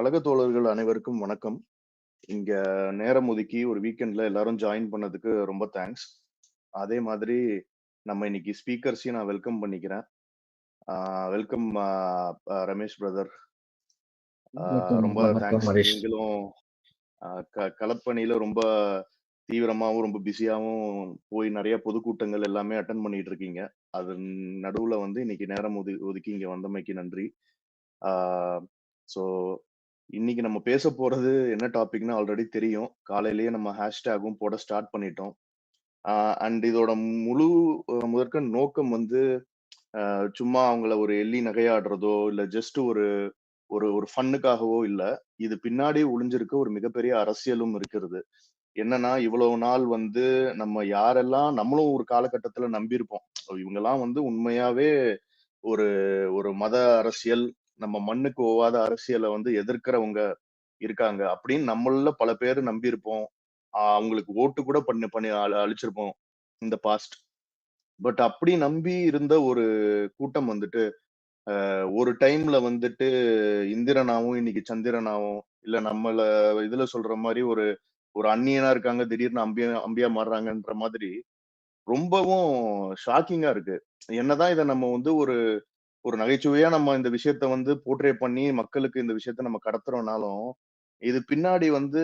கழக தோழர்கள் அனைவருக்கும் வணக்கம். இங்க நேரம் ஒதுக்கி ஒரு வீக்கெண்ட்ல எல்லாரும் ஜாயின் பண்ணதுக்கு ரொம்ப தேங்க்ஸ். அதே மாதிரி நம்ம இன்னைக்கு ஸ்பீக்கர்ஸையும் நான் வெல்கம் பண்ணிக்கிறேன். Welcome Ramesh brother. வணக்கம் ரொம்ப வணக்கம் தேங்க்ஸ். ஹரிஷ். நீங்களும் களப்பணியில ரொம்ப தீவிரமாவும், ரொம்ப பிஸியாவும் போய் நிறைய பொதுக்கூட்டங்கள் எல்லாமே அட்டெண்ட் பண்ணிட்டு இருக்கீங்க. அதன் நடுவுல வந்து இன்னைக்கு நேரம் ஒதுக்கி இங்க வந்தமைக்கு நன்றி. ஸோ இன்னைக்கு நம்ம பேச போறது என்ன டாபிக்னு ஆல்ரெடி தெரியும். காலையிலேயே நம்ம ஹேஷ்டேகும் போட ஸ்டார்ட் பண்ணிட்டோம். அண்ட் இதோட முழு முதற்க நோக்கம் வந்து சும்மா அவங்கள ஒரு எள்ளி நகையாடுறதோ இல்ல ஜஸ்ட் ஒரு ஒரு ஒரு ஃபன்னுக்காகவோ இல்ல. இது பின்னாடி ஒளிஞ்சிருக்க ஒரு மிகப்பெரிய அரசியலும் இருக்கிறது. என்னன்னா இவ்வளவு நாள் வந்து நம்ம யாரெல்லாம் நம்மளும் ஒரு காலகட்டத்துல நம்பியிருப்போம். இவங்கெல்லாம் வந்து உண்மையாவே ஒரு ஒரு மத அரசியல், நம்ம மண்ணுக்கு ஒவ்வாத அரசியலை வந்து எதிர்க்கிறவங்க இருக்காங்க அப்படின்னு நம்மள பல பேர் நம்பியிருப்போம். அவங்களுக்கு ஓட்டு கூட பண்ணி பண்ணி அழிச்சிருப்போம் இந்த பாஸ்ட். பட் அப்படி நம்பி இருந்த ஒரு கூட்டம் வந்துட்டு ஒரு டைம்ல வந்துட்டு இந்திரனாவும் இன்னைக்கு சந்திரனாவும் இல்ல நம்மள இதுல சொல்ற மாதிரி ஒரு ஒரு அந்நியனா இருக்காங்க திடீர்னு அம்பியா அம்பியா மாறுறாங்கன்ற மாதிரி ரொம்பவும் ஷாக்கிங்கா இருக்கு. என்னதான் இதை நம்ம வந்து ஒரு ஒரு நகைச்சுவையா நம்ம இந்த விஷயத்த வந்து போர்ட்ரே பண்ணி மக்களுக்கு இந்த விஷயத்த நம்ம கடத்துறோம்னாலும் இது பின்னாடி வந்து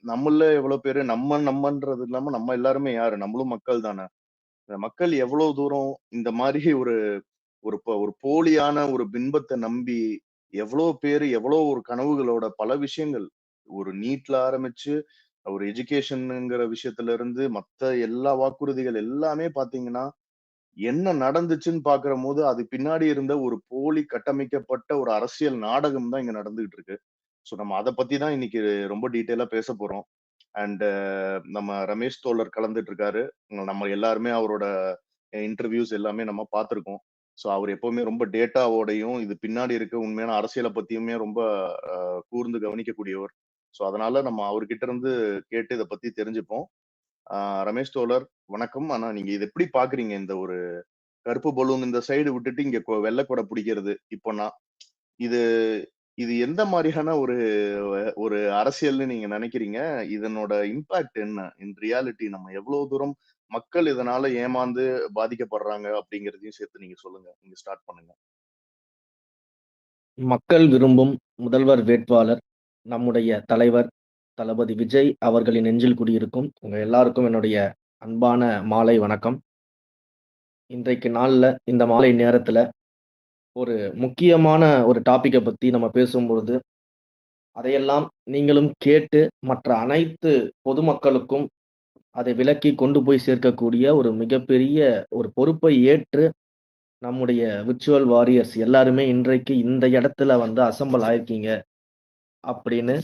நம்மள எவ்வளவு பேரு நம்மன்றது இல்லாம நம்ம எல்லாருமே யாரு, நம்மளும் மக்கள் தானே. இந்த மக்கள் எவ்வளவு தூரம் இந்த மாதிரி ஒரு ஒரு ஒரு போலியான ஒரு பின்பத்தை நம்பி எவ்வளவு பேரு எவ்வளவு ஒரு கனவுகளோட பல விஷயங்கள் ஒரு நீட்ல ஆரம்பிச்சு ஒரு எஜுகேஷன்ங்கிற விஷயத்துல இருந்து மத்த எல்லா வாக்குறுதிகள் எல்லாமே பாத்தீங்கன்னா என்ன நடந்துச்சுன்னு பாக்குற போது அது பின்னாடி இருந்த ஒரு போலி கட்டமைக்கப்பட்ட ஒரு அரசியல் நாடகம் தான் இங்க நடந்துகிட்டு இருக்கு. ஸோ நம்ம அதை பத்தி தான் இன்னைக்கு ரொம்ப டீட்டெயிலா பேச போறோம். அண்ட் நம்ம ரமேஷ் தோழர் கலந்துட்டு இருக்காரு. நம்ம எல்லாருமே அவரோட இன்டர்வியூஸ் எல்லாமே நம்ம பார்த்திருக்கோம். ஸோ அவர் எப்பவுமே ரொம்ப டேட்டாவோடையும் இது பின்னாடி இருக்க உண்மையான அரசியலை பத்தியுமே ரொம்ப கூர்ந்து கவனிக்கக்கூடியவர். ஸோ அதனால நம்ம அவர்கிட்ட இருந்து கேட்டு இதை பத்தி தெரிஞ்சுப்போம். ரமேஷ் தோழர் வணக்கம். ஆனா நீங்க இது எப்படி பாக்குறீங்க? இந்த ஒரு கருப்பு பலூன் இந்த சைடு விட்டுட்டு இங்க வெள்ளை கொடை பிடிக்கிறது இப்போனா இது இது எந்த மாதிரியான ஒரு ஒரு அரசியல்னு நீங்க நினைக்கிறீங்க? இதனோட இம்பாக்ட் என்ன? இன் ரியாலிட்டி நம்ம எவ்வளவு தூரம் மக்கள் இதனால ஏமாந்து பாதிக்கப்படுறாங்க அப்படிங்கிறதையும் சேர்த்து நீங்க சொல்லுங்க. நீங்க ஸ்டார்ட் பண்ணுங்க. மக்கள் விரும்பும் முதல்வர் வேட்பாளர் நம்முடைய தலைவர் தளபதி விஜய் அவர்களின் நெஞ்சில் குடியிருக்கும் உங்க எல்லாருக்கும் என்னுடைய அன்பான மாலை வணக்கம். இன்றைக்கு நாள்ல இந்த மாலை நேரத்துல ஒரு முக்கியமான ஒரு டாபிக்கை பத்தி நம்ம பேசும்பொழுது அதையெல்லாம் நீங்களும் கேட்டு மற்ற அனைத்து பொதுமக்களுக்கும் அதை விளக்கி கொண்டு போய் சேர்க்கக்கூடிய ஒரு மிகப்பெரிய ஒரு பொறுப்பை ஏற்று நம்முடைய விர்ச்சுவல் வாரியர்ஸ் எல்லாருமே இன்றைக்கு இந்த இடத்துல வந்து அசெம்பிள் ஆயிருக்கீங்க அப்படின்னு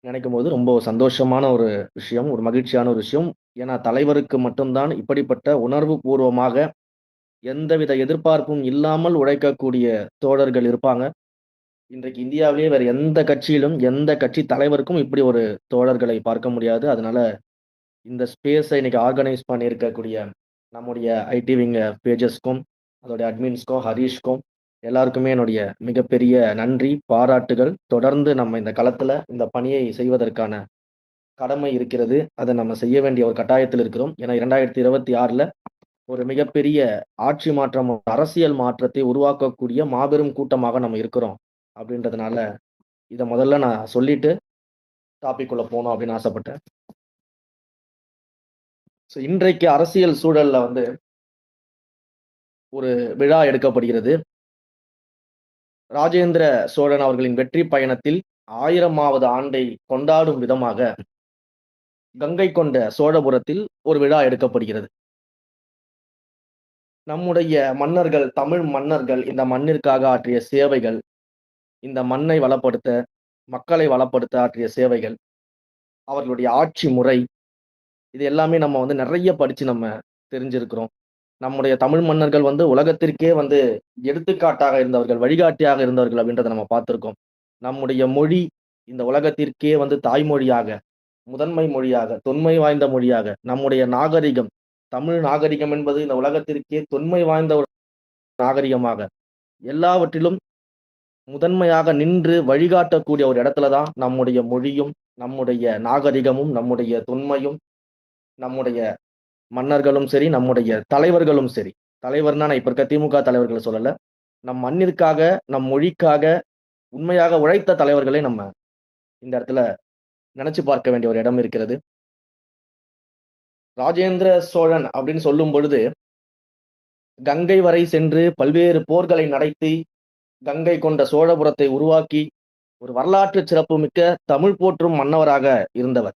நினைக்கும்போது ரொம்ப சந்தோஷமான ஒரு விஷயம், ஒரு மகிழ்ச்சியான ஒரு விஷயம். ஏன்னா தலைவருக்கு மட்டும்தான் இப்படிப்பட்ட உணர்வு பூர்வமாக எந்தவித எதிர்பார்ப்பும் இல்லாமல் உழைக்கக்கூடிய தோழர்கள் இருப்பாங்க. இன்றைக்கு இந்தியாவிலேயே வேற எந்த கட்சியிலும் எந்த கட்சி தலைவருக்கும் இப்படி ஒரு தோழர்களை பார்க்க முடியாது. அதனால இந்த ஸ்பேஸை இன்னைக்கு ஆர்கனைஸ் பண்ணியிருக்கக்கூடிய நம்முடைய ஐடி விங் பேஜஸ்க்கும் அதோடைய அட்மின்ஸ்க்கும் ஹரீஷ்க்கும் எல்லாருக்குமே என்னுடைய மிகப்பெரிய நன்றி, பாராட்டுகள். தொடர்ந்து நம்ம இந்த களத்துல இந்த பணியை செய்வதற்கான கடமை இருக்கிறது. அதை நம்ம செய்ய வேண்டிய ஒரு கட்டாயத்தில் இருக்கிறோம். ஏன்னா 2026ல ஒரு மிகப்பெரிய ஆட்சி மாற்றம், அரசியல் மாற்றத்தை உருவாக்கக்கூடிய மாபெரும் கூட்டமாக நம்ம இருக்கிறோம். அப்படின்றதுனால இதை முதல்ல நான் சொல்லிட்டு டாபிக் உள்ள போகணும் அப்படின்னு ஆசைப்பட்டேன். ஸோ இன்றைக்கு அரசியல் சூழல்ல வந்து ஒரு விழா எடுக்கப்படுகிறது. ராஜேந்திர சோழன் அவர்களின் வெற்றி பயணத்தில் 1000வது ஆண்டை கொண்டாடும் விதமாக கங்கை கொண்ட சோழபுரத்தில் ஒரு விழா எடுக்கப்படுகிறது. நம்முடைய மன்னர்கள், தமிழ் மன்னர்கள் இந்த மண்ணிற்காக ஆற்றிய சேவைகள், இந்த மண்ணை வளப்படுத்த, மக்களை வளப்படுத்த ஆற்றிய சேவைகள், அவர்களுடைய ஆட்சி முறை, இது எல்லாமே நம்ம வந்து நிறைய படிச்சு நம்ம தெரிஞ்சிருக்கிறோம். நம்முடைய தமிழ் மன்னர்கள் வந்து உலகத்திற்கே வந்து எடுத்துக்காட்டாக இருந்தவர்கள், வழிகாட்டியாக இருந்தவர்கள் அப்படின்றத நம்ம பார்த்திருக்கோம். நம்முடைய மொழி இந்த உலகத்திற்கே வந்து தாய்மொழியாக, முதன்மை மொழியாக, தொன்மை வாய்ந்த மொழியாக, நம்முடைய நாகரிகம், தமிழ் நாகரிகம் என்பது இந்த உலகத்திற்கே தொன்மை வாய்ந்த ஒரு நாகரிகமாக, எல்லாவற்றிலும் முதன்மையாக நின்று வழிகாட்டக்கூடிய ஒரு இடத்துல தான் நம்முடைய மொழியும், நம்முடைய நாகரிகமும், நம்முடைய தொன்மையும், நம்முடைய மன்னர்களும் சரி, நம்முடைய தலைவர்களும் சரி. தலைவர்னா நான் இப்ப இருக்க திமுக தலைவர்கள சொல்லல. நம் மண்ணிற்காக, நம் மொழிக்காக உண்மையாக உழைத்த தலைவர்களை நம்ம இந்த இடத்துல நினைச்சு பார்க்க வேண்டிய ஒரு இடம் இருக்கிறது. ராஜேந்திர சோழன் அப்படின்னு சொல்லும் பொழுது, கங்கை வரை சென்று பல்வேறு போர்களை நடத்தி, கங்கை கொண்ட சோழபுரத்தை உருவாக்கி, ஒரு வரலாற்று சிறப்புமிக்க தமிழ் போற்றும் மன்னவராக இருந்தவர்.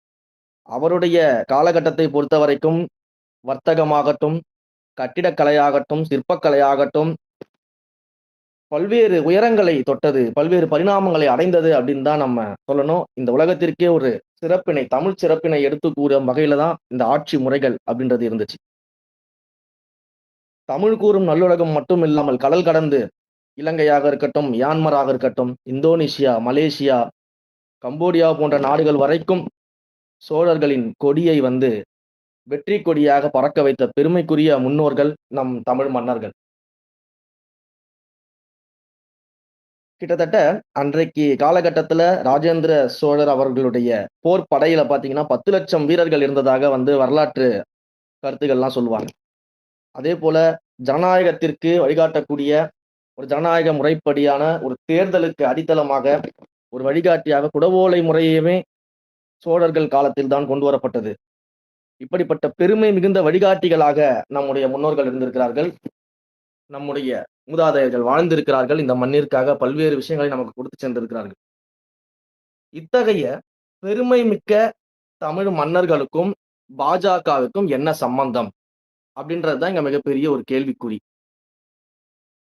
அவருடைய காலகட்டத்தை பொறுத்தவரைக்கும் வர்த்தகமாகட்டும், கட்டிடக்கலையாகட்டும், சிற்பக்கலையாகட்டும் பல்வேறு உயரங்களை தொட்டது, பல்வேறு பரிணாமங்களை அடைந்தது அப்படின்னு தான் நம்ம சொல்லணும். இந்த உலகத்திற்கே ஒரு சிறப்பினை, தமிழ் சிறப்பினை எடுத்து கூறும் வகையில தான் இந்த ஆட்சி முறைகள் அப்படின்றது இருந்துச்சு. தமிழ் கூறும் நல்லுலகம் மட்டும் இல்லாமல் கடல் கடந்து இலங்கையாக இருக்கட்டும், மியான்மராக இருக்கட்டும், இந்தோனேஷியா, மலேசியா, கம்போடியா போன்ற நாடுகள் வரைக்கும் சோழர்களின் கொடியை வந்து வெற்றி கொடியாக பறக்க வைத்த பெருமைக்குரிய முன்னோர்கள் நம் தமிழ் மன்னர்கள். கிட்டத்தட்ட அன்றைக்கு காலகட்டத்துல ராஜேந்திர சோழர் அவர்களுடைய போர் படையில பாத்தீங்கன்னா 10 லட்சம் வீரர்கள் இருந்ததாக வந்து வரலாற்று கருத்துக்கள்லாம் சொல்லுவாங்க. அதே போல ஜனநாயகத்திற்கு வழிகாட்டக்கூடிய ஒரு ஜனநாயக முறைப்படியான ஒரு தேர்தலுக்கு அடித்தளமாக ஒரு வழிகாட்டியாக குடவோலை முறையுமே சோழர்கள் காலத்தில் தான் கொண்டு வரப்பட்டது. இப்படிப்பட்ட பெருமை மிகுந்த வழிகாட்டிகளாக நம்முடைய முன்னோர்கள் இருந்திருக்கிறார்கள். நம்முடைய மூதாதையர்கள் வாழ்ந்திருக்கிறார்கள். இந்த மண்ணிற்காக பல்வேறு விஷயங்களை நமக்கு கொடுத்து சென்றிருக்கிறார்கள். இத்தகைய பெருமை மிக்க தமிழ் மன்னர்களுக்கும் பாஜகவுக்கும் என்ன சம்பந்தம் அப்படின்றதுதான் இங்க மிகப்பெரிய ஒரு கேள்விக்குறி.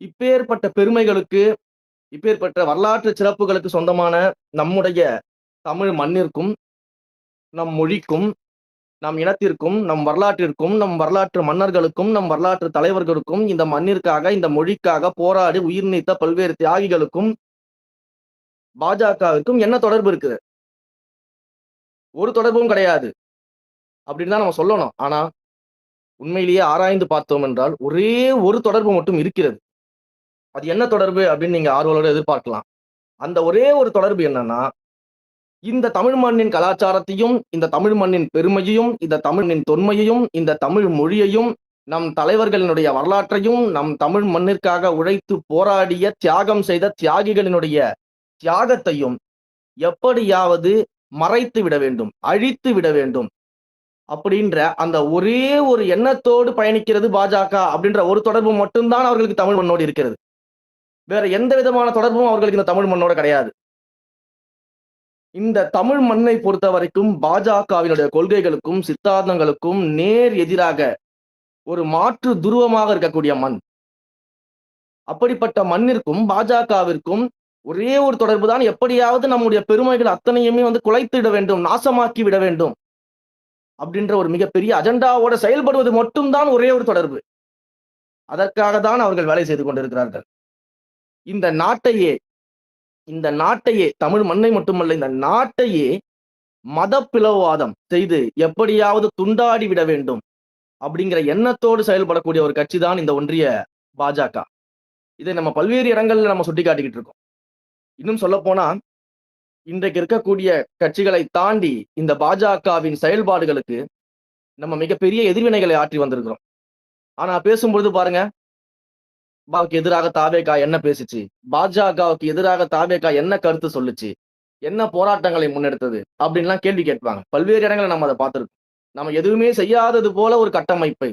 இப்பேற்பட்ட பெருமைகளுக்கு, இப்பேற்பட்ட வரலாற்று சிறப்புகளுக்கு சொந்தமான நம்முடைய தமிழ் மண்ணிற்கும், நம் மொழிக்கும், நம் இனத்திற்கும், நம் வரலாற்றிற்கும், நம் வரலாற்று மன்னர்களுக்கும், நம் வரலாற்று தலைவர்களுக்கும், இந்த மண்ணிற்காக, இந்த மொழிக்காக போராடி உயிர் நீத்த பல்வேறு தியாகிகளுக்கும் பாஜகவிற்கும் என்ன தொடர்பு இருக்குது? ஒரு தொடர்பும் கிடையாது அப்படின்னு தான் நம்ம சொல்லணும். ஆனா உண்மையிலேயே ஆராய்ந்து பார்த்தோம் என்றால் ஒரே ஒரு தொடர்பு மட்டும் இருக்கிறது. அது என்ன தொடர்பு அப்படின்னு நீங்க ஆர்வலோட எதிர்பார்க்கலாம். அந்த ஒரே ஒரு தொடர்பு என்னன்னா, இந்த தமிழ் மண்ணின் கலாச்சாரத்தையும், இந்த தமிழ் மண்ணின் பெருமையையும், இந்த தமிழின் தொன்மையையும், இந்த தமிழ் மொழியையும், நம் தலைவர்களினுடைய வரலாற்றையும், நம் தமிழ் மண்ணிற்காக உழைத்து போராடிய தியாகம் செய்த தியாகிகளினுடைய தியாகத்தையும் எப்படியாவது மறைத்து விட வேண்டும், அழித்து விட வேண்டும் அப்படின்ற அந்த ஒரே ஒரு எண்ணத்தோடு பயணிக்கிறது பாஜக அப்படின்ற ஒரு தொடர்பு மட்டும்தான் அவர்களுக்கு தமிழ் மண்ணோடு இருக்கிறது. வேற எந்த விதமான தொடர்பும் அவர்களுக்கு இந்த தமிழ் மண்ணோட கிடையாது. இந்த தமிழ் மண்ணை பொறுத்த வரைக்கும் பாஜகவினுடைய கொள்கைகளுக்கும் சித்தாந்தங்களுக்கும் நேர் எதிராக ஒரு மாற்று துருவமாக இருக்கக்கூடிய மண். அப்படிப்பட்ட மண்ணிற்கும் பாஜகவிற்கும் ஒரே ஒரு தொடர்பு தான், எப்படியாவது நம்முடைய பெருமைகள் அத்தனையுமே வந்து குலைத்திட வேண்டும், நாசமாக்கி விட வேண்டும் அப்படின்ற ஒரு மிகப்பெரிய அஜெண்டாவோட செயல்படுவது மட்டும்தான் ஒரே ஒரு தொடர்பு. அதற்காக தான் அவர்கள் வேலை செய்து கொண்டிருக்கிறார்கள். இந்த நாட்டையே தமிழ் மண்ணை மட்டுமல்ல, இந்த நாட்டையே மத பிளவுவாதம் செய்து எப்படியாவது துண்டாடி விட வேண்டும் அப்படிங்கிற எண்ணத்தோடு செயல்படக்கூடிய ஒரு கட்சி தான் இந்த ஒன்றிய பாஜக. இதை நம்ம பல்வேறு இடங்கள்ல நம்ம சுட்டி காட்டிக்கிட்டு இருக்கோம். இன்னும் சொல்ல போனா, இன்றைக்கு இருக்கக்கூடிய கட்சிகளை தாண்டி இந்த பாஜகவின் செயல்பாடுகளுக்கு நம்ம மிகப்பெரிய எதிர்வினைகளை ஆற்றி வந்திருக்கிறோம். ஆனா பேசும்பொழுது பாருங்க, பாஜகவுக்கு எதிராக தாவேகா என்ன பேசிச்சு, பாஜகவுக்கு எதிராக தாவேகா என்ன கருத்து சொல்லுச்சு, என்ன போராட்டங்களை முன்னெடுத்தது அப்படின்லாம் கேள்வி கேட்பாங்க. பல்வேறு இடங்களை நம்ம அதை பார்த்திருக்கோம். நம்ம எதுவுமே செய்யாதது போல ஒரு கட்டமைப்பை,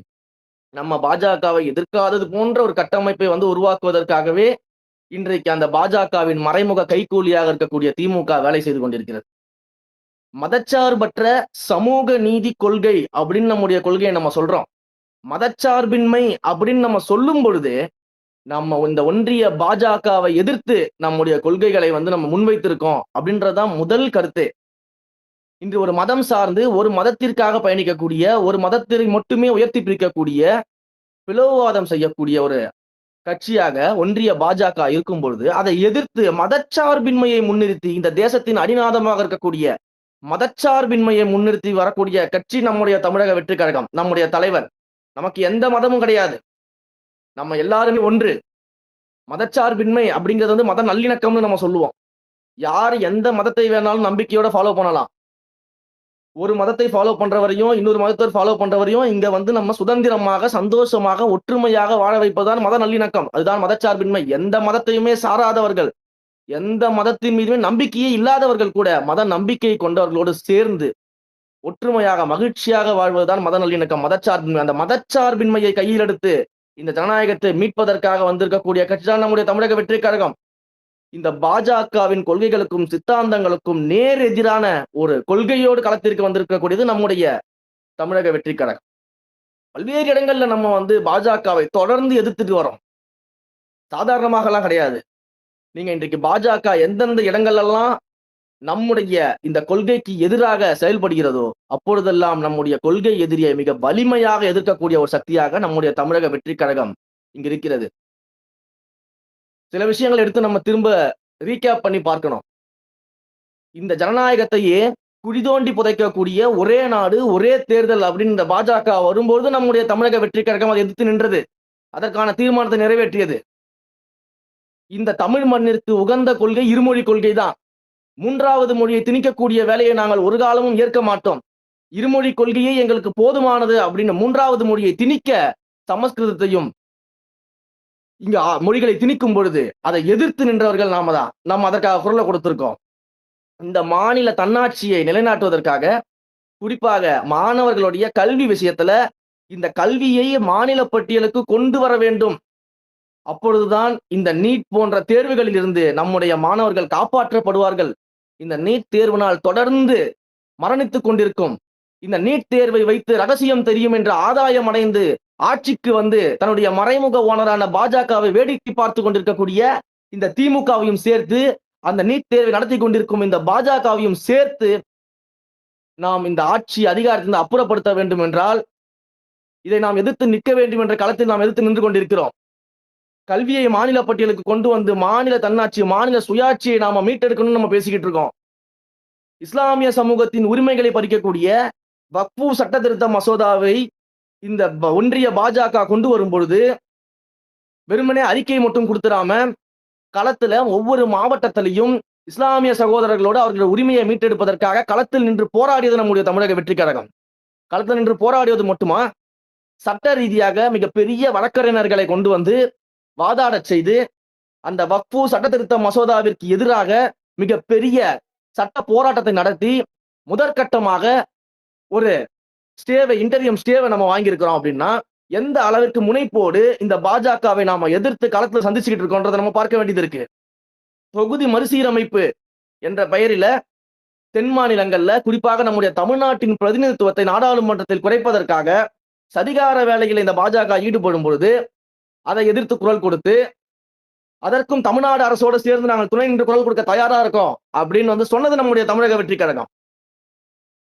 நம்ம பாஜகவை எதிர்க்காதது போன்ற ஒரு கட்டமைப்பை வந்து உருவாக்குவதற்காகவே இன்றைக்கு அந்த பாஜகவின் மறைமுக கைக்கூலியாக இருக்கக்கூடிய திமுக வேலை செய்து கொண்டிருக்கிறது. மதச்சார்பற்ற சமூக நீதி கொள்கை அப்படின்னு நம்முடைய கொள்கையை நம்ம சொல்றோம். மதச்சார்பின்மை அப்படின்னு நம்ம சொல்லும் பொழுது நம்ம இந்த ஒன்றிய பாஜகவை எதிர்த்து நம்முடைய கொள்கைகளை வந்து நம்ம முன்வைத்திருக்கோம் அப்படின்றதான் முதல் கருத்து. இன்று ஒரு மதம் சார்ந்து ஒரு மதத்திற்காக பயணிக்கக்கூடிய, ஒரு மதத்தை மட்டுமே உயர்த்தி பிரிக்கக்கூடிய, பிளவுவாதம் செய்யக்கூடிய ஒரு கட்சியாக ஒன்றிய பாஜக இருக்கும் பொழுது அதை எதிர்த்து மதச்சார்பின்மையை முன்னிறுத்தி, இந்த தேசத்தின் அடிநாதமாக இருக்கக்கூடிய மதச்சார்பின்மையை முன்னிறுத்தி வரக்கூடிய கட்சி நம்முடைய தமிழக வெற்றி கழகம், நம்முடைய தலைவர். நமக்கு எந்த மதமும் கிடையாது, நம்ம எல்லாருமே ஒன்று. மதச்சார்பின்மை அப்படிங்கிறது வந்து மத நல்லிணக்கம்னு நம்ம சொல்லுவோம். யார் எந்த மதத்தை வேணாலும் நம்பிக்கையோட ஃபாலோ பண்ணலாம். ஒரு மதத்தை ஃபாலோ பண்றவரையும் இன்னொரு மதத்தை ஃபாலோ பண்றவரையும் இங்க வந்து நம்ம சுதந்திரமாக, சந்தோஷமாக, ஒற்றுமையாக வாழ வைப்பதுதான் மத நல்லிணக்கம். அதுதான் மதச்சார்பின்மை. எந்த மதத்தையுமே சாராதவர்கள், எந்த மதத்தின் மீதுமே நம்பிக்கையே இல்லாதவர்கள் கூட மத நம்பிக்கை கொண்டவர்களோடு சேர்ந்து ஒற்றுமையாக, மகிழ்ச்சியாக வாழ்வதுதான் மத நல்லிணக்கம், மதச்சார்பின்மை. அந்த மதச்சார்பின்மையை கையில் எடுத்து இந்த ஜனநாயகத்தை மீட்பதற்காக வந்திருக்கக்கூடிய கட்சி தான் நம்முடைய தமிழக வெற்றிக் கழகம். இந்த பாஜகவின் கொள்கைகளுக்கும் சித்தாந்தங்களுக்கும் நேர் எதிரான ஒரு கொள்கையோடு களத்திற்கு வந்திருக்கக்கூடியது நம்முடைய தமிழக வெற்றிக் கழகம். பல்வேறு இடங்கள்ல நம்ம வந்து பாஜகவை தொடர்ந்து எதிர்த்துட்டு வரோம். சாதாரணமாகலாம் கிடையாது. நீங்க இன்றைக்கு பாஜக எந்தெந்த இடங்கள்லாம் நம்முடைய இந்த கொள்கைக்கு எதிராக செயல்படுகிறதோ அப்பொழுதெல்லாம் நம்முடைய கொள்கை எதிரியை மிக வலிமையாக எதிர்க்கக்கூடிய ஒரு சக்தியாக நம்முடைய தமிழக வெற்றிக் கழகம் இங்க இருக்கிறது. சில விஷயங்களை எடுத்து நம்ம திரும்ப ரீகேப் பண்ணி பார்க்கணும். இந்த ஜனநாயகத்தையே குழிதோண்டி புதைக்கக்கூடிய ஒரே நாடு ஒரே தேர்தல் அப்படின்னு இந்த பாஜக வரும்போது நம்முடைய தமிழக வெற்றிக் கழகம் அதை எதிர்த்து நின்றது. அதற்கான தீர்மானத்தை நிறைவேற்றியது. இந்த தமிழ் மண்ணிற்கு உகந்த கொள்கை இருமொழி கொள்கை தான். மூன்றாவது மொழியை திணிக்கக்கூடிய வேலையை நாங்கள் ஒரு காலமும் ஏற்க மாட்டோம். இருமொழி கொள்கையே எங்களுக்கு போதுமானது அப்படின்னு மூன்றாவது மொழியை திணிக்க சமஸ்கிருதத்தையும் இங்க மொழிகளை திணிக்கும் பொழுது அதை எதிர்த்து நின்றவர்கள் நாம தான். நம்ம அதற்காக குரலை கொடுத்திருக்கோம். இந்த மாநில தன்னாட்சியை நிலைநாட்டுவதற்காக குறிப்பாக மாணவர்களுடைய கல்வி விஷயத்துல இந்த கல்வியை மாநில பட்டியலுக்கு கொண்டு வர வேண்டும். அப்பொழுதுதான் இந்த நீட் போன்ற தேர்வுகளில் இருந்து நம்முடைய மாணவர்கள் காப்பாற்றப்படுவார்கள். இந்த நீட் தேர்வினால் தொடர்ந்து மரணித்துக் கொண்டிருக்கும் இந்த நீட் தேர்வை வைத்து ரகசியம் தெரியும் என்ற ஆதாயம் அடைந்து ஆட்சிக்கு வந்து தன்னுடைய மறைமுக ஓனரான பாஜகவை வேடிக்கை பார்த்து கொண்டிருக்கக்கூடிய இந்த திமுகவையும் சேர்த்து அந்த நீட் தேர்வை நடத்தி கொண்டிருக்கும் இந்த பாஜகவையும் சேர்த்து நாம் இந்த ஆட்சி அதிகாரத்திலிருந்து அப்புறப்படுத்த வேண்டும் என்றால் இதை நாம் எதிர்த்து நிற்க வேண்டும் என்ற களத்தில் நாம் எதிர்த்து நின்று கொண்டிருக்கிறோம். கல்வியை மாநில பட்டியலுக்கு கொண்டு வந்து மாநில தன்னாட்சி, மாநில சுயாட்சியை நாம மீட்டெடுக்கணும்னு நம்ம பேசிக்கிட்டு இருக்கோம். இஸ்லாமிய சமூகத்தின் உரிமைகளை பறிக்கக்கூடிய வக்ஃபு சட்ட திருத்த மசோதாவை இந்த ஒன்றிய பாஜக கொண்டு வரும் பொழுது வெறுமனே அறிக்கை மட்டும் கொடுத்துடாம களத்துல ஒவ்வொரு மாவட்டத்திலையும் இஸ்லாமிய சகோதரர்களோடு அவர்கள் உரிமையை மீட்டெடுப்பதற்காக களத்தில் நின்று போராடியது நம்முடைய தமிழக வெற்றிக் கழகம். களத்தில் நின்று போராடியது மட்டுமா, சட்ட ரீதியாக மிகப்பெரிய வழக்கறிஞர்களை கொண்டு வந்து வாதாட செய்து அந்த வக்ஃபு சட்ட திருத்த மசோதாவிற்கு எதிராக மிகப்பெரிய சட்ட போராட்டத்தை நடத்தி முதற்கட்டமாக ஒரு இன்டரியம் ஸ்டேவை நம்ம வாங்கியிருக்கிறோம். அப்படின்னா எந்த அளவிற்கு முனைப்போடு இந்த பாஜகவை நாம எதிர்த்து களத்தில் சந்திச்சுக்கிட்டு இருக்கோன்றதை நம்ம பார்க்க வேண்டியது இருக்கு. தொகுதி மறுசீரமைப்பு என்ற பெயரில தென் மாநிலங்கள்ல குறிப்பாக நம்முடைய தமிழ்நாட்டின் பிரதிநிதித்துவத்தை நாடாளுமன்றத்தில் குறைப்பதற்காக சதிகார வேலையில் இந்த பாஜக ஈடுபடும் பொழுது அதை எதிர்த்து குரல் கொடுத்து அதற்கும் தமிழ்நாடு அரசோடு சேர்ந்து நாங்கள் துணை நின்று குரல் கொடுக்க தயாரா இருக்கோம் அப்படின்னு வந்து சொன்னது நம்முடைய தமிழக வெற்றிக் கழகம்.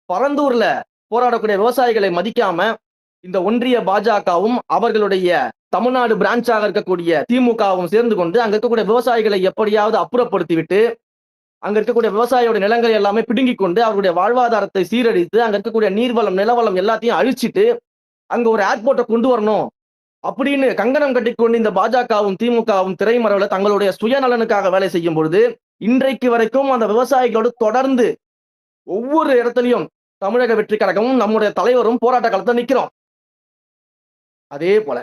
பரந்தூர்ல போராடக்கூடிய விவசாயிகளை மதிக்காம இந்த ஒன்றிய பாஜகவும் அவர்களுடைய தமிழ்நாடு பிரான்ச்சாக இருக்கக்கூடிய திமுகவும் சேர்ந்து கொண்டு அங்க இருக்கக்கூடிய விவசாயிகளை எப்படியாவது அப்புறப்படுத்திவிட்டு அங்க இருக்கக்கூடிய விவசாயியோட நிலங்களை எல்லாமே பிடுங்கி கொண்டு அவருடைய வாழ்வாதாரத்தை சீரழித்து அங்க இருக்கக்கூடிய நீர்வளம் நிலவளம் எல்லாத்தையும் அழிச்சிட்டு அங்க ஒரு ஏர்போர்ட்டை கொண்டு வரணும் அப்படின்னு கங்கணம் கட்டிக்கொண்டு இந்த பாஜகவும் திமுகவும் திரைமறைவுல தங்களுடைய சுயநலனுக்காக வேலை செய்யும் பொழுது இன்றைக்கு வரைக்கும் அந்த விவசாயிகளோடு தொடர்ந்து ஒவ்வொரு இடத்துலையும் தமிழக வெற்றிக் கழகமும் நம்முடைய தலைவரும் போராட்ட களத்தை நிற்கிறோம். அதே போல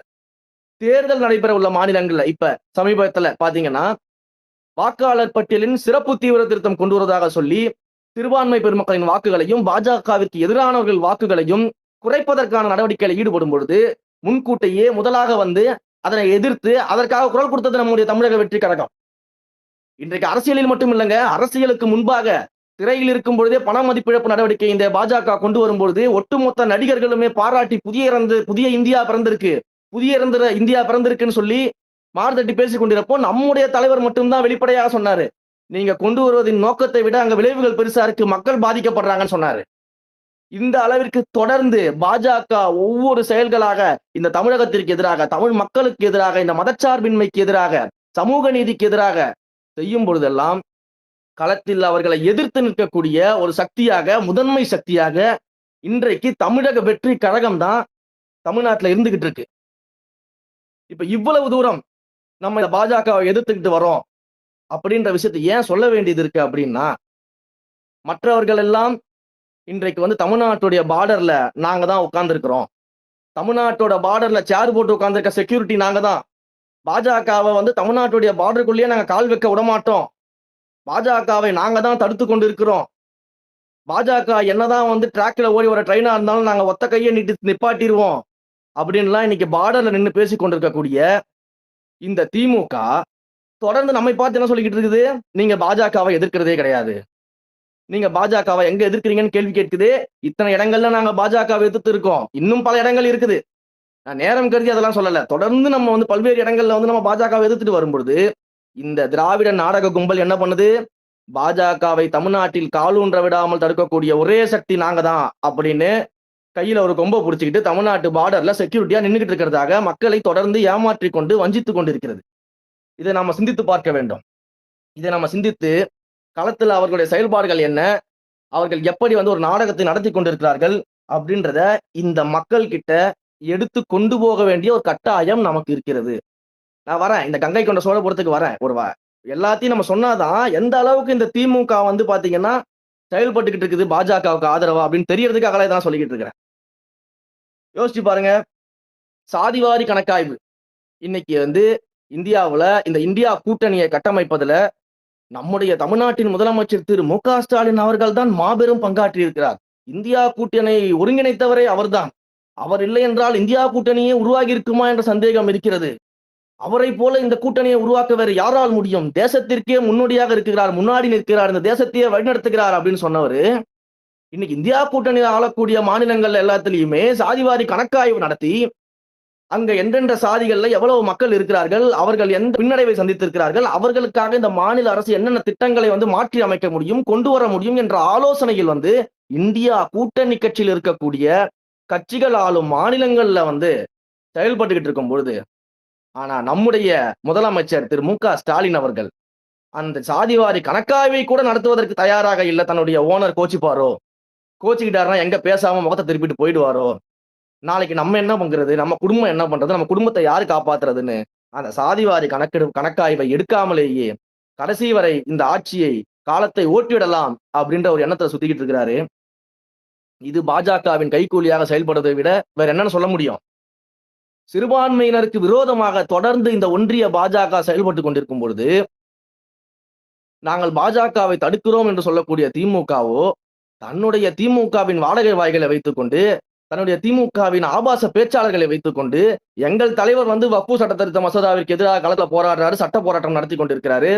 தேர்தல் நடைபெற உள்ள மாநிலங்கள்ல இப்ப சமீபத்துல பாத்தீங்கன்னா வாக்காளர் பட்டியலின் சிறப்பு தீவிர திருத்தம் கொண்டு வருவதாக சொல்லி சிறுபான்மை பெருமக்களின் வாக்குகளையும் பாஜகவிற்கு எதிரானவர்கள் வாக்குகளையும் குறைப்பதற்கான நடவடிக்கைகளை ஈடுபடும் பொழுது முன்கூட்டியே முதலாக வந்து அதனை எதிர்த்து அதற்காக குரல் கொடுத்தது நம்முடைய தமிழக வெற்றிக் கழகம். இன்றைக்கு அரசியலில் மட்டும் இல்லைங்க, அரசியலுக்கு முன்பாக திரையில் இருக்கும் பொழுதே பண மதிப்பிழப்பு நடவடிக்கை இந்த பாஜக கொண்டு வரும் பொழுது ஒட்டுமொத்த நடிகர்களுமே பாராட்டி புதிய இந்தியா பிறந்திருக்கு, இந்தியா பிறந்திருக்குன்னு சொல்லி மார்தட்டி பேசிக் கொண்டிருப்போம். நம்முடைய தலைவர் மட்டும்தான் வெளிப்படையாக சொன்னாரு, நீங்க கொண்டு வருவதின் நோக்கத்தை விட அங்க விளைவுகள் பெருசா இருக்கு, மக்கள் பாதிக்கப்படுறாங்கன்னு சொன்னாரு. இந்த அளவிற்கு தொடர்ந்து பாஜக ஒவ்வொரு செயல்களாக இந்த தமிழகத்திற்கு எதிராக, தமிழ் மக்களுக்கு எதிராக, இந்த மதச்சார்பின்மைக்கு எதிராக, சமூக நீதிக்கு எதிராக செய்யும் பொழுதெல்லாம் களத்தில் அவர்களை எதிர்த்து நிற்கக்கூடிய ஒரு சக்தியாக, முதன்மை சக்தியாக இன்றைக்கு தமிழக வெற்றி கழகம் தான் தமிழ்நாட்டில் இருந்துகிட்டு இருக்கு. இப்ப இவ்வளவு தூரம் நம்ம இந்த பாஜகவை எதிர்த்துக்கிட்டு வரோம் அப்படின்ற விஷயத்தை ஏன் சொல்ல வேண்டியது இருக்கு அப்படின்னா, மற்றவர்கள் எல்லாம் இன்றைக்கு வந்து தமிழ்நாட்டுடைய பார்டர்ல நாங்க தான் உட்கார்ந்துருக்கிறோம். தமிழ்நாட்டோட பார்டர்ல சேர் போட்டு உட்கார்ந்துருக்க செக்யூரிட்டி நாங்க தான். பாஜகவை வந்து தமிழ்நாட்டுடைய பார்டருக்குள்ளேயே நாங்க கால் வைக்க விட மாட்டோம். பாஜகவை நாங்க தான் தடுத்து கொண்டு இருக்கிறோம். பாஜக என்னதான் வந்து டிராக்ல ஓடி வர ட்ரெயினா இருந்தாலும் நாங்க ஒத்த கையை நீட்டி நிப்பாட்டிடுவோம் அப்படின்லாம் இன்னைக்கு பார்டர்ல நின்று பேசி கொண்டிருக்கக்கூடிய இந்த திமுக தொடர்ந்து நம்மை பார்த்து என்ன சொல்லிக்கிட்டு இருக்குது? நீங்க பாஜகவை எதிர்க்கிறதே கிடையாது. நீங்க பாஜகவை எங்க எதிர்க்கிறீங்கன்னு கேள்வி கேட்குது. இத்தனை இடங்கள்ல நாங்க பாஜகவை எதிர்த்து இருக்கோம். இன்னும் பல இடங்கள் இருக்குது. நான் நேரம் கருதி அதெல்லாம் சொல்லல. தொடர்ந்து நம்ம வந்து பல்வேறு இடங்கள்ல வந்து நம்ம பாஜகவை எதிர்த்துட்டு வரும்பொழுது இந்த திராவிட நாடக கும்பல் என்ன பண்ணுது? பாஜகவை தமிழ்நாட்டில் காலூன்ற விடாமல் தடுக்கக்கூடிய ஒரே சக்தி நாங்க தான் அப்படின்னு கையில ஒரு கொம்பை பிடிச்சிக்கிட்டு தமிழ்நாட்டு பார்டர்ல செக்யூரிட்டியா நின்றுகிட்டு இருக்கிறதாக மக்களை தொடர்ந்து ஏமாற்றி கொண்டு வஞ்சித்துக் கொண்டிருக்கிறது. இதை நாம சிந்தித்து பார்க்க வேண்டும். இதை நம்ம சிந்தித்து களத்தில் அவர்களுடைய செயல்பாடுகள் என்ன, அவர்கள் எப்படி வந்து ஒரு நாடகத்தை நடத்தி கொண்டிருக்கிறார்கள் அப்படின்றத இந்த மக்கள் கிட்ட எடுத்து கொண்டு போக வேண்டிய ஒரு கட்டாயம் நமக்கு இருக்கிறது. நான் வரேன், இந்த கங்கை கொண்ட சோழபுரத்துக்கு வரேன். எல்லாத்தையும் நம்ம சொன்னாதான் எந்த அளவுக்கு இந்த திமுக வந்து பாத்தீங்கன்னா செயல்பட்டுக்கிட்டு இருக்குது பாஜகவுக்கு ஆதரவா அப்படின்னு தெரியறதுக்காக தான் சொல்லிக்கிட்டு இருக்கிறேன். யோசிச்சு பாருங்க, சாதிவாரி கணக்காய்வு இன்னைக்கு வந்து இந்தியாவுல இந்த இந்தியா கூட்டணியை கட்டமைப்பதுல நம்முடைய தமிழ்நாட்டின் முதலமைச்சர் திரு மு.க. ஸ்டாலின் அவர்கள் தான் மாபெரும் பங்காற்றி இருக்கிறார். இந்தியா கூட்டணியை ஒருங்கிணைத்தவரே அவர்தான். அவர் இல்லை என்றால் இந்தியா கூட்டணியே உருவாகி இருக்குமா என்ற சந்தேகம் இருக்கிறது. அவரை போல இந்த கூட்டணியை உருவாக்க வேறு யாரால் முடியும்? தேசத்திற்கே முன்னோடியாக இருக்கிறார், முன்னாடி நிற்கிறார், இந்த தேசத்தையே வழிநடத்துகிறார் அப்படின்னு சொன்னவர் இன்னைக்கு இந்தியா கூட்டணியில் ஆளக்கூடிய மாநிலங்கள் எல்லாத்திலையுமே சாதிவாரி கணக்காய்வு நடத்தி அங்க எந்தெந்த சாதிகள்ல எவ்வளவு மக்கள் இருக்கிறார்கள், அவர்கள் எந்த பின்னடைவை சந்தித்திருக்கிறார்கள், அவர்களுக்காக இந்த மாநில அரசு என்னென்ன திட்டங்களை வந்து மாற்றி அமைக்க முடியும், கொண்டு வர முடியும் என்ற ஆலோசனையில் வந்து இந்தியா கூட்டணி கட்சியில் இருக்கக்கூடிய கட்சிகள் ஆளும் மாநிலங்கள்ல வந்து செயல்பட்டுக்கிட்டு இருக்கும் பொழுது, ஆனா நம்முடைய முதலமைச்சர் திரு மு.க. ஸ்டாலின் அவர்கள் அந்த சாதிவாரி கணக்காய்வை கூட நடத்துவதற்கு தயாராக இல்லை. தன்னுடைய ஓனர் கோச்சிப்பாரோ, கோச்சிக்கிட்டாருன்னா எங்க பேசாம முகத்தை திருப்பிட்டு போயிடுவாரோ, நாளைக்கு நம்ம என்ன பண்றது, நம்ம குடும்பம் என்ன பண்றது, நம்ம குடும்பத்தை யாரு காப்பாத்துறதுன்னு அந்த சாதிவாரி கணக்காய்வை எடுக்காமலேயே கடைசி வரை இந்த ஆட்சியை காலத்தை ஓட்டிவிடலாம் அப்படின்ற ஒரு எண்ணத்தை சுத்திக்கிட்டு இருக்கிறாரு. இது பாஜகவின் கைக்கூலியாக செயல்படுவதை விட வேற என்னன்னு சொல்ல முடியும்? சிறுபான்மையினருக்கு விரோதமாக தொடர்ந்து இந்த ஒன்றிய பாஜக செயல்பட்டு கொண்டிருக்கும் பொழுது நாங்கள் பாஜகவை தடுக்கிறோம் என்று சொல்லக்கூடிய திமுகவோ தன்னுடைய திமுகவின் வாடகை வாய்களை வைத்துக் கொண்டு, தன்னுடைய திமுகவின் ஆபாச பேச்சாளர்களை வைத்துக் கொண்டு எங்கள் தலைவர் வந்து வக்ஃபு சட்ட திருத்த மசோதாவிற்கு எதிராக களத்துல போராடுறாரு, சட்ட போராட்டம் நடத்தி கொண்டிருக்கிறாரு.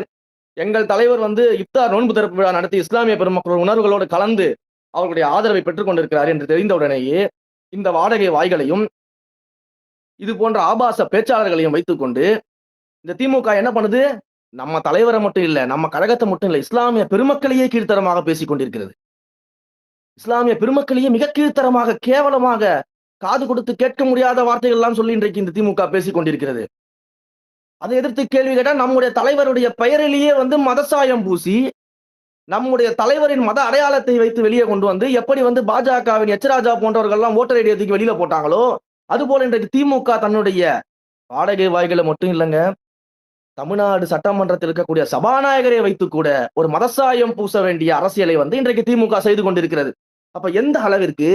எங்கள் தலைவர் வந்து இப்தார் நோன்பு திறப்பு விழா நடத்தி இஸ்லாமிய பெருமக்கள் உணர்வுகளோடு கலந்து அவர்களுடைய ஆதரவை பெற்றுக் கொண்டிருக்கிறார் என்று தெரிந்தவுடனேயே இந்த வாடகை வாய்களையும் இது போன்ற ஆபாச பேச்சாளர்களையும் வைத்துக் கொண்டு இந்த திமுக என்ன பண்ணுது? நம்ம தலைவரை மட்டும் இல்ல, நம்ம கழகத்தை மட்டும் இல்ல, இஸ்லாமிய பெருமக்களையே கீழ்த்தரமாக பேசிக் கொண்டிருக்கிறது. இஸ்லாமிய பெருமக்களையே மிக கீழ்த்தரமாக, கேவலமாக, காது கொடுத்து கேட்க முடியாத வார்த்தைகள் எல்லாம் சொல்லி இன்றைக்கு இந்த திமுக பேசிக் கொண்டிருக்கிறது. அதை எதிர்த்து கேள்வி கேட்டா நம்முடைய தலைவருடைய பெயரிலேயே வந்து மதசாயம் பூசி நம்முடைய தலைவரின் மத அடையாளத்தை வைத்து வெளியே கொண்டு வந்து எப்படி வந்து பாஜகவின் எச்ராஜா போன்றவர்கள் எல்லாம் ஓட்டர் ஐடி தூக்கி வெளியில போட்டாங்களோ அதுபோல இன்றைக்கு திமுக தன்னுடைய வாடகை வாய்களை மட்டும் இல்லைங்க, தமிழ்நாடு சட்டமன்றத்தில் இருக்கக்கூடிய சபாநாயகரை வைத்து கூட ஒரு மதசாயம் பூச வேண்டிய அரசியலை வந்து இன்றைக்கு திமுக செய்து கொண்டிருக்கிறது. அப்ப எந்த அளவிற்கு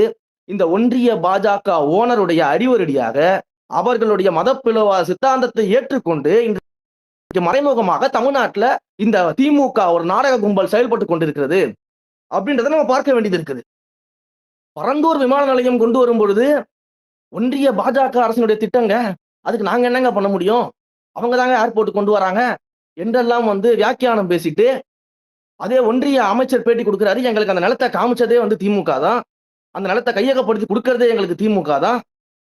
இந்த ஒன்றிய பாஜக ஓனருடைய அறிவுரடியாக அவர்களுடைய மதப்பிளவாத சித்தாந்தத்தை ஏற்றுக்கொண்டு இன்றைக்கு மறைமுகமாக தமிழ்நாட்டுல இந்த திமுக ஒரு நாடக கும்பல் செயல்பட்டு கொண்டிருக்கிறது அப்படின்றத நம்ம பார்க்க வேண்டியது இருக்குது. பரந்தூர் விமான நிலையம் கொண்டு வரும் பொழுது ஒன்றிய பாஜக அரசினுடைய திட்டங்க, அதுக்கு நாங்க என்னங்க பண்ண முடியும், அவங்க தாங்க ஏர்போர்ட் கொண்டு வராங்க என்றெல்லாம் வந்து வியாக்கியானம் பேசிட்டு அதே ஒன்றிய அமைச்சர் பேட்டி கொடுக்கிறாரு. எங்களுக்கு அந்த நிலத்தை காமிச்சதே வந்து திமுக தான், அந்த நிலத்தை கையகப்படுத்தி கொடுக்கறதே எங்களுக்கு திமுக தான்,